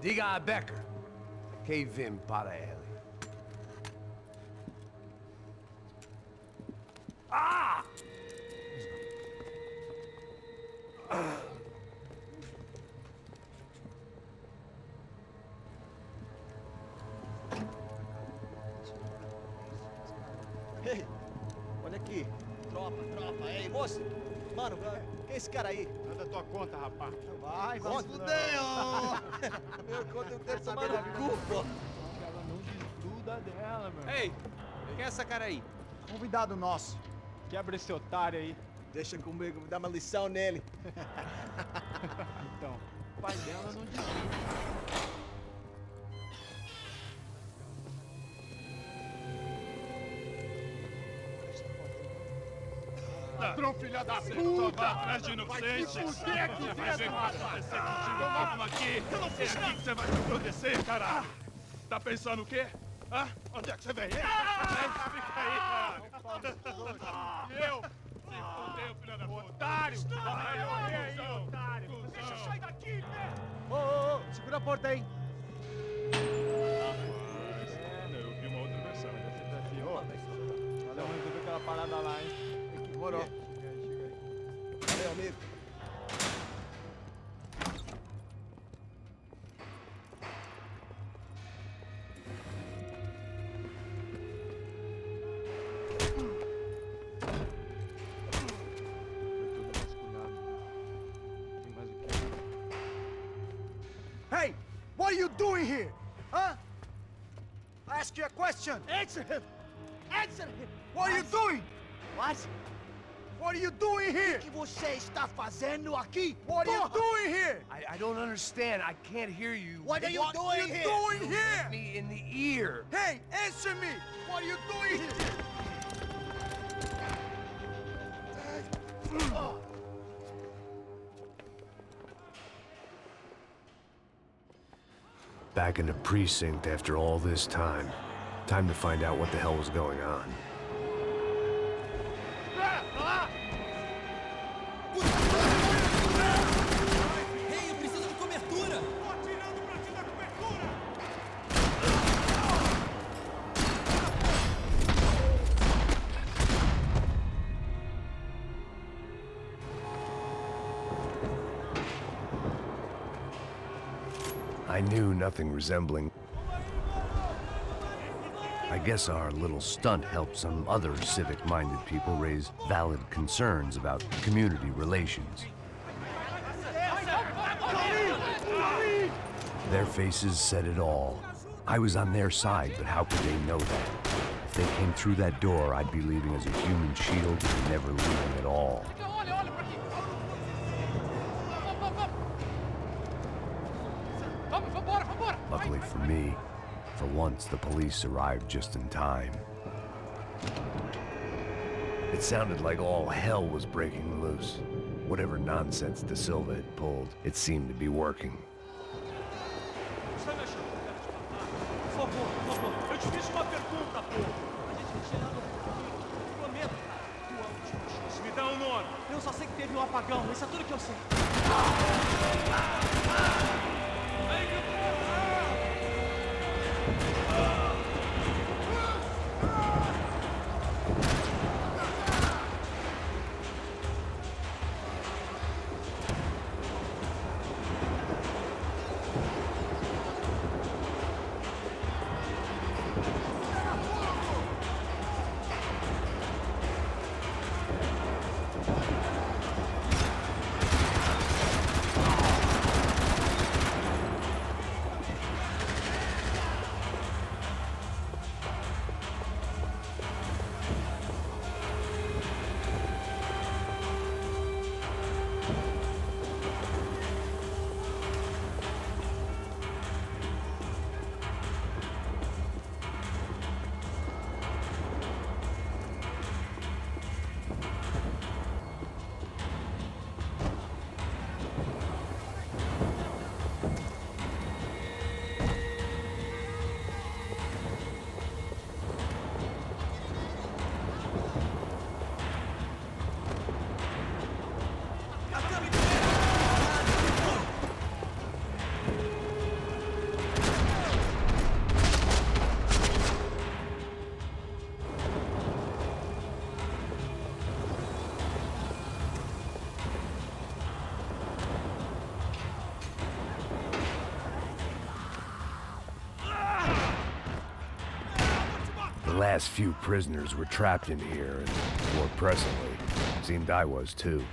Diga a Becker. Que vim para ele. Ah! Ei, olha aqui. Tropa. Ei, moço. Mano, quem é esse cara aí? Manda tua conta, rapaz. Vai fudeu! Meu conta eu quero saber da culpa. Ela não desgruda dela, meu. Ei, quem é essa cara aí? Convidado nosso. Quebra esse otário aí. Deixa comigo, vou dar uma lição nele. Então, o pai dela não desgruda. Ladrão, filha da puta! Vai atrás de inocentes! Vai se fuder aqui dentro! Vai ver o que vai acontecer contigo mesmo aqui! Eu não fiz nada! É aqui que você vai se proteger, cara! Tá pensando o quê? Hã? Onde é que você vem? Fica aí, cara! Eu? Se fudeu, filha da puta! Otário! Vai morrer aí, otário! Deixa eu sair daqui, né? Ô, segura a porta aí. Eu vi uma outra versão. Valeu, resolver aquela parada lá, hein? Demorou. Valeu, amigo. Hey, what are you doing here? Huh? I ask you a question. Answer him! Answer him! What are you doing? What? What are you doing here? O que você está fazendo aqui? What are you doing here? I don't understand. I can't hear you. What are you doing here? Doing here? Hit me in the ear. Hey, answer me! What are you doing here? Back in the precinct after all this time. Time to find out what the hell was going on. Ei, eu preciso de cobertura! Tô atirando pra te dar cobertura! I knew nothing resembling. I guess our little stunt helped some other civic-minded people raise valid concerns about community relations. Their faces said it all. I was on their side, but how could they know that? If they came through that door, I'd be leaving as a human shield and never leaving at all. Luckily for me, for once the police arrived just in time. It sounded like all hell was breaking loose. Whatever nonsense De Silva had pulled, it seemed to be working. Por favor, eu te fiz uma pergunta, pô. A gente retirando o prometo, cara. Tua última chance. Me dá um nome. Eu só sei que teve um apagão, isso é tudo que eu sei. The last few prisoners were trapped in here, and more presently, seemed I was too.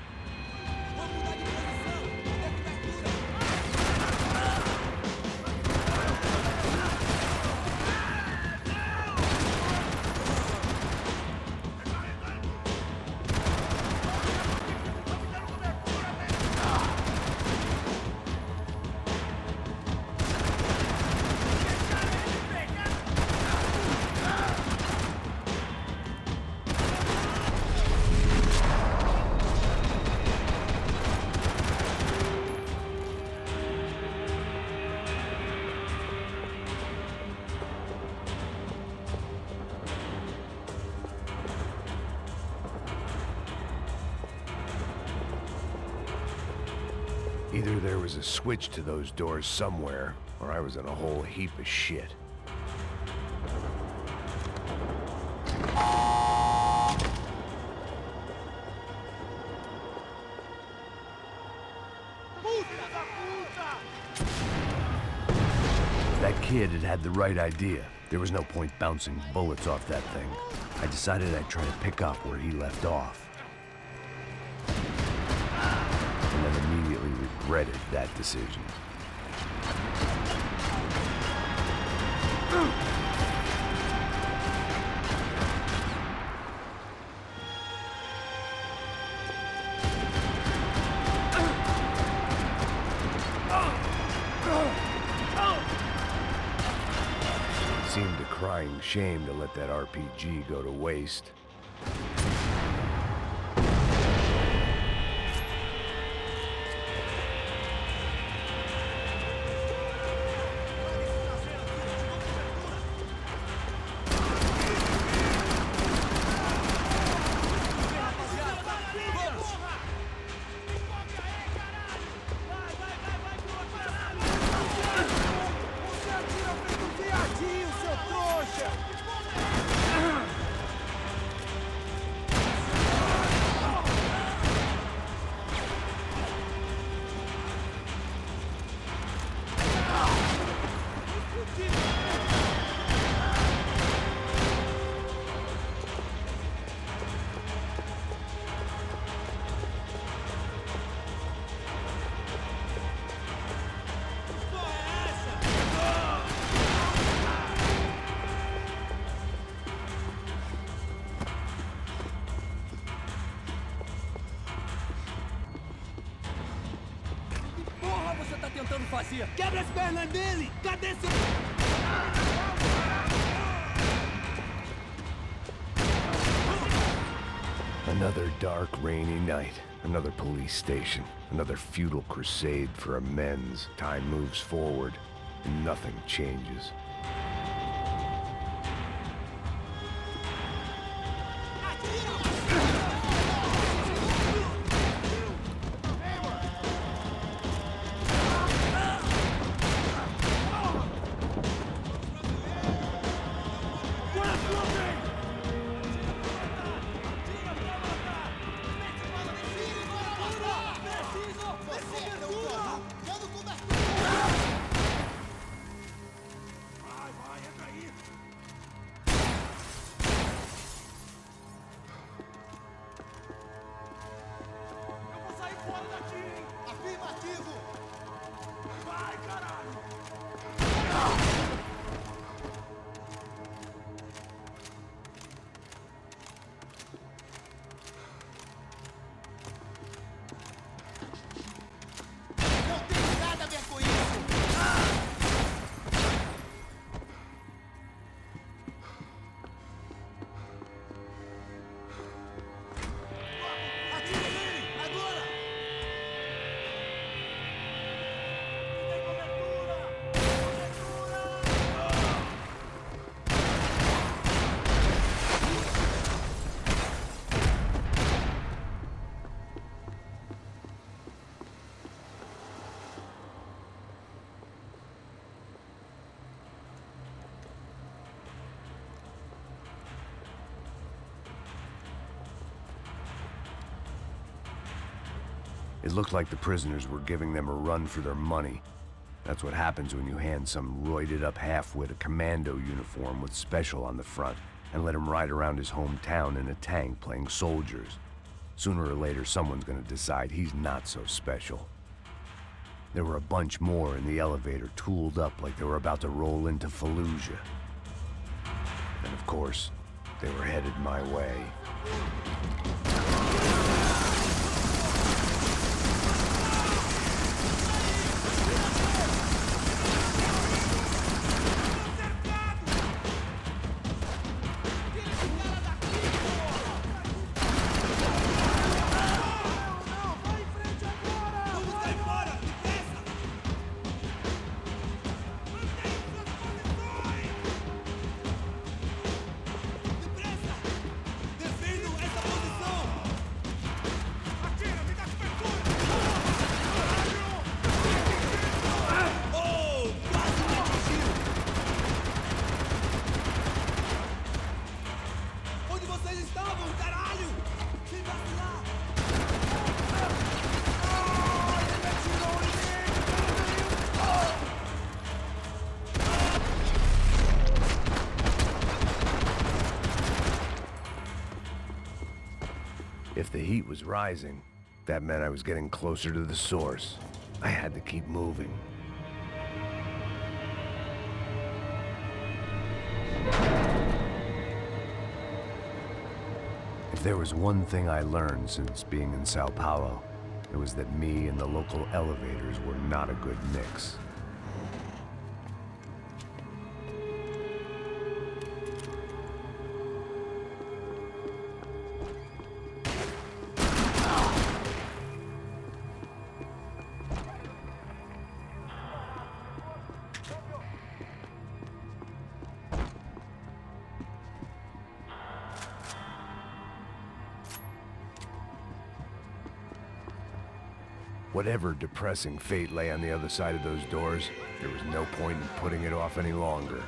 Either there was a switch to those doors somewhere, or I was in a whole heap of shit. That kid had the right idea. There was no point bouncing bullets off that thing. I decided I'd try to pick up where he left off. And then immediately regretted that decision. It seemed a crying shame to let that RPG go to waste. Quebra as pernas dele! Cadê seu... Another dark, rainy night. Another police station. Another futile crusade for amends. Time moves forward, and nothing changes. It looked like the prisoners were giving them a run for their money. That's what happens when you hand some roided-up half-wit a commando uniform with special on the front and let him ride around his hometown in a tank playing soldiers. Sooner or later, someone's gonna decide he's not so special. There were a bunch more in the elevator, tooled up like they were about to roll into Fallujah. And of course, they were headed my way. the heat was rising. That meant I was getting closer to the source. I had to keep moving. If there was one thing I learned since being in Sao Paulo, it was that me and the local elevators were not a good mix. Whatever depressing fate lay on the other side of those doors, there was no point in putting it off any longer.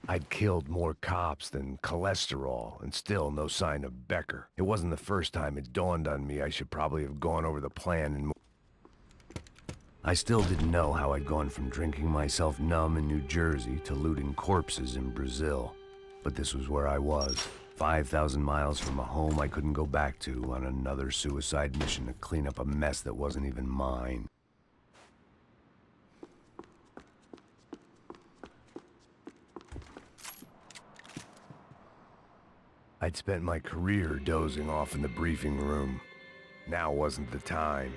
I'd killed more cops than cholesterol, and still no sign of Becker. It wasn't the first time it dawned on me I should probably have gone over the plan and... I still didn't know how I'd gone from drinking myself numb in New Jersey to looting corpses in Brazil. But this was where I was, 5,000 miles from a home I couldn't go back to, on another suicide mission to clean up a mess that wasn't even mine. I'd spent my career dozing off in the briefing room. Now wasn't the time.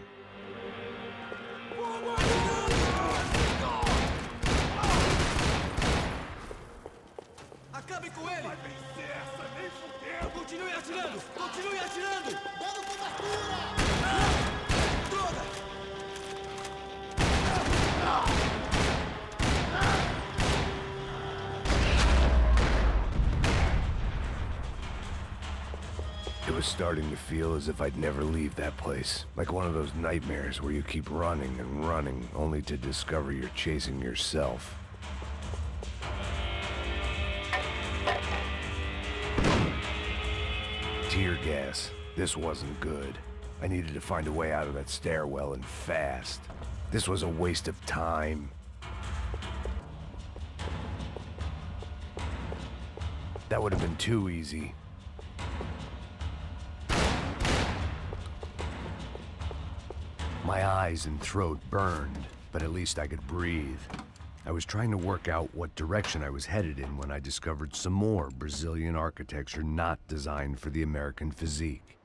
Acabe com ele! Vai vencer essa, nem fudendo! Continue atirando! Continue atirando! Dando cobertura! Droga! It was starting to feel as if I'd never leave that place. Like one of those nightmares where you keep running and running, only to discover you're chasing yourself. Tear gas. This wasn't good. I needed to find a way out of that stairwell, and fast. This was a waste of time. That would have been too easy. My eyes and throat burned, but at least I could breathe. I was trying to work out what direction I was headed in when I discovered some more Brazilian architecture not designed for the American physique.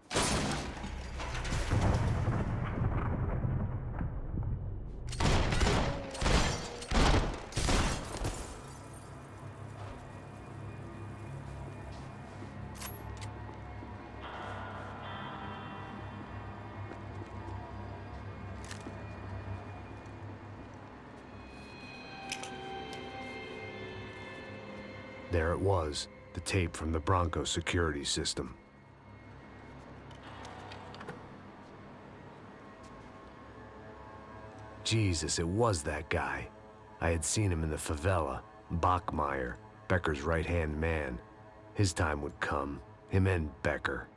There it was, the tape from the Bronco security system. Jesus, it was that guy. I had seen him in the favela, Bachmeyer, Becker's right-hand man. His time would come, him and Becker.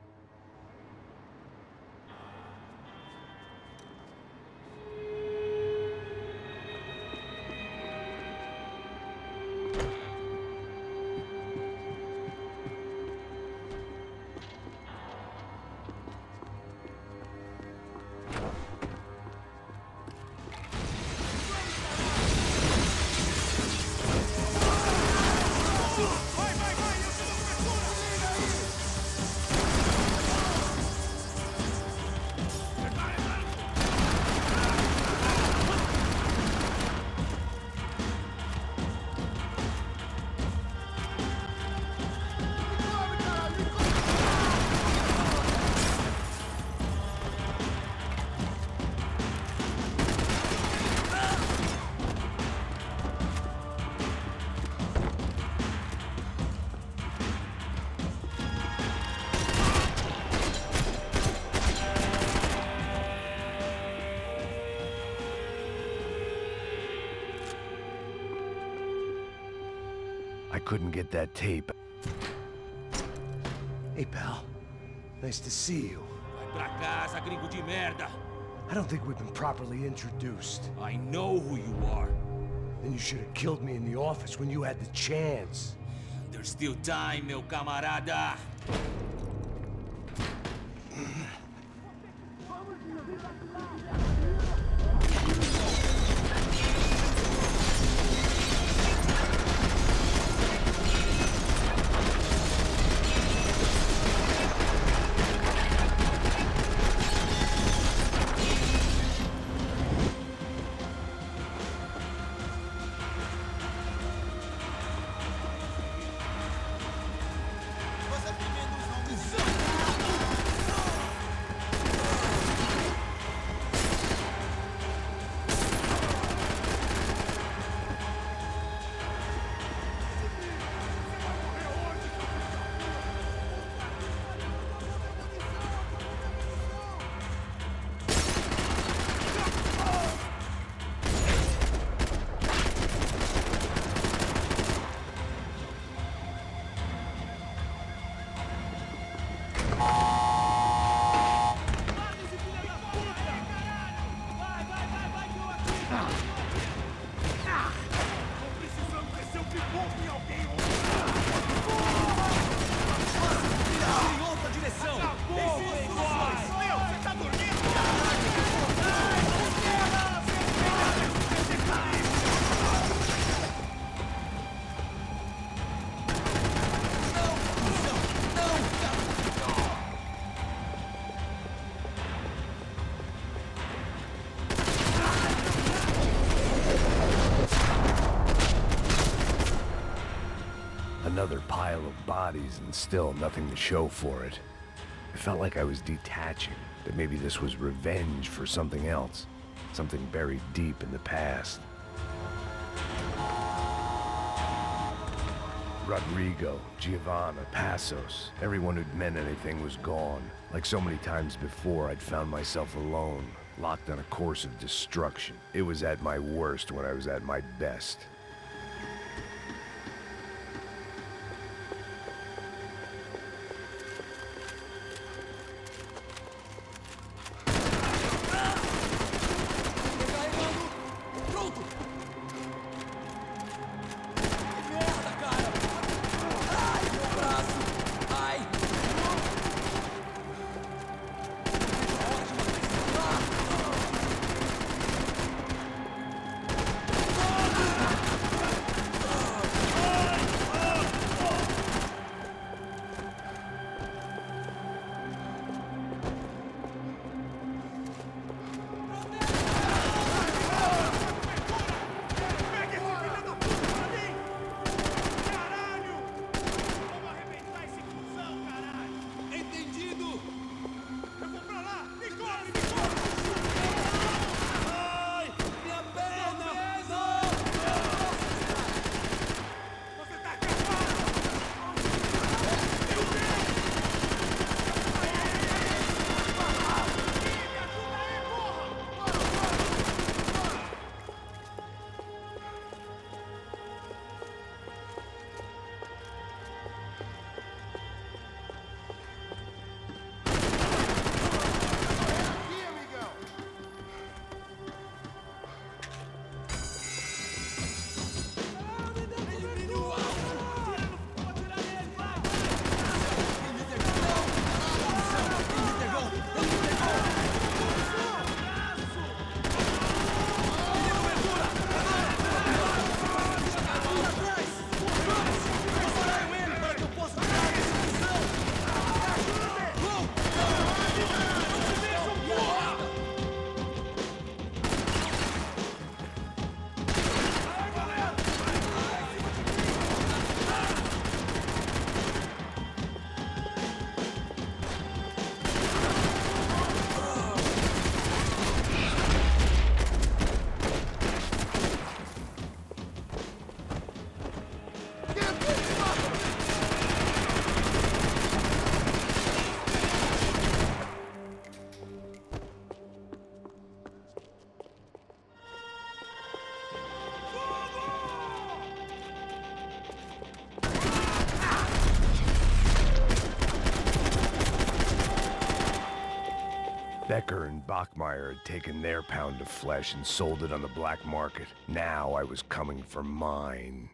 I couldn't get that tape. Hey, pal. Nice to see you. Vai pra casa, gringo de merda. I don't think we've been properly introduced. I know who you are. Then you should have killed me in the office when you had the chance. There's still time, meu camarada. Another pile of bodies and still nothing to show for it. It felt like I was detaching, that maybe this was revenge for something else, something buried deep in the past. Rodrigo, Giovanna, Passos, everyone who'd meant anything was gone. Like so many times before, I'd found myself alone, locked on a course of destruction. It was at my worst when I was at my best. Becker and Bachmeyer had taken their pound of flesh and sold it on the black market. Now I was coming for mine.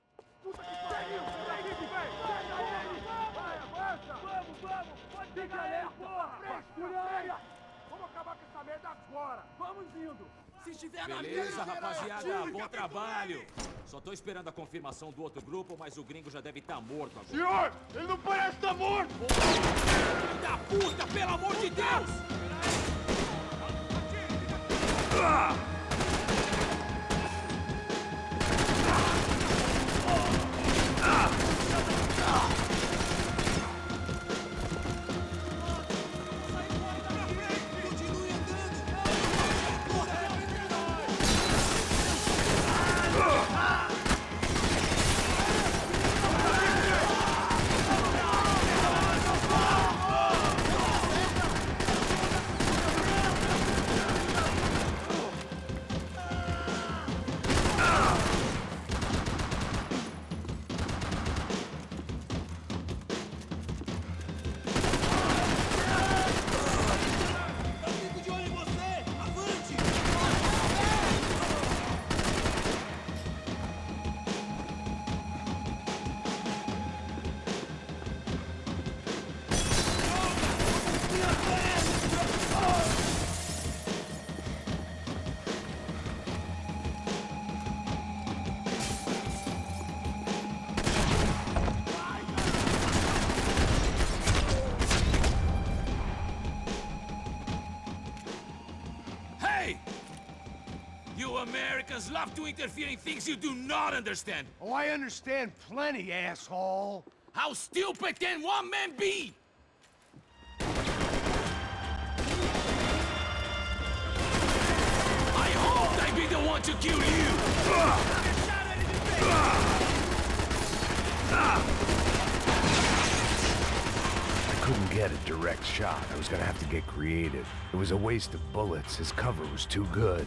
Beleza, rapaziada, bom trabalho. Só tô esperando a confirmação do outro grupo, mas o gringo já deve estar morto agora. Senhor, ele não parece estar morto! Filho da puta, pelo amor de Deus! You Americans love to interfere in things you do not understand. Oh, I understand plenty, asshole. How stupid can one man be? I hope I be the one to kill you. I couldn't get a direct shot. I was gonna have to get creative. It was a waste of bullets. His cover was too good.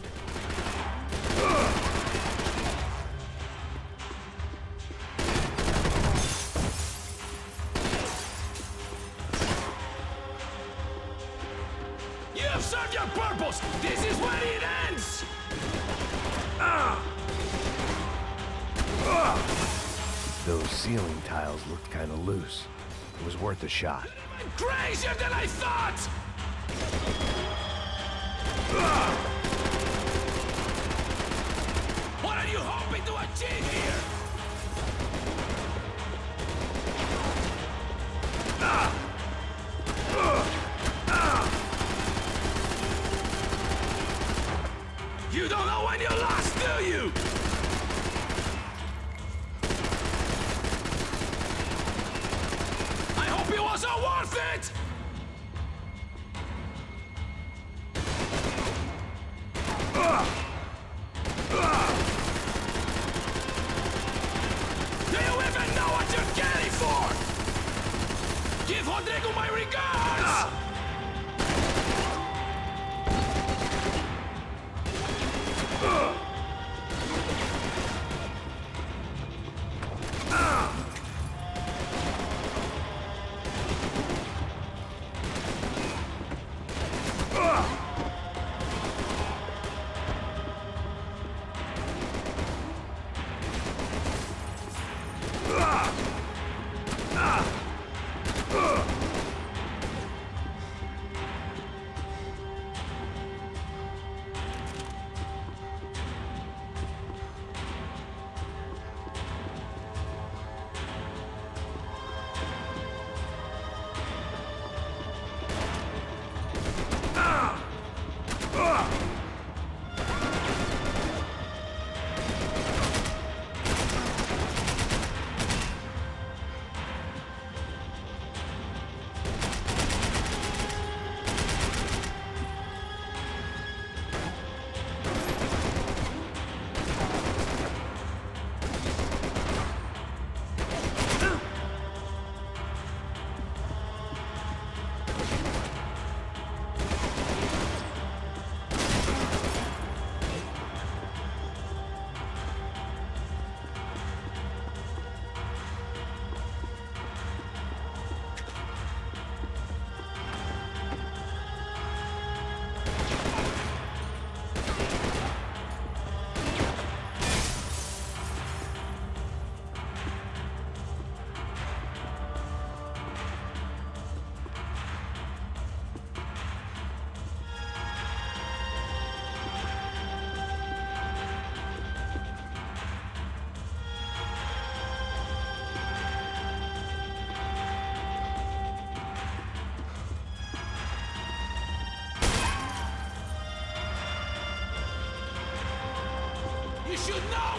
You have served your purpose. This is where it ends. Those ceiling tiles looked kind of loose. It was worth a shot. Crazier than I thought. What are you hoping to achieve here? You don't know when you're lost, do you? I hope it wasn't worth it! Do you even know what you're getting for? Give Rodrigo my regards!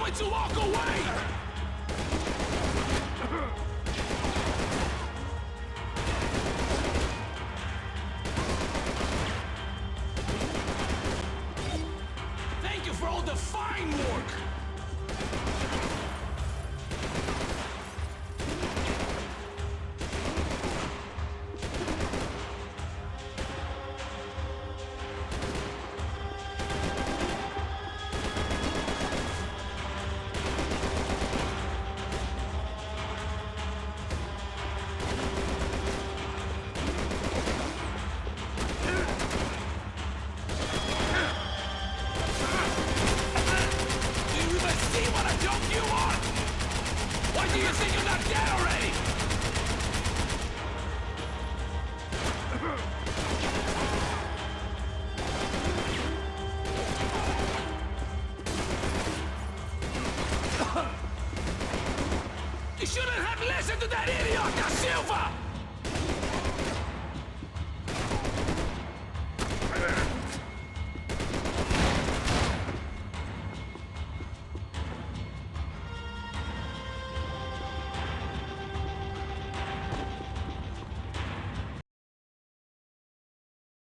going to walk away! Thank you for all the fine work! Why do you think you're not dead already? You shouldn't have listened to that idiot, Da Silva!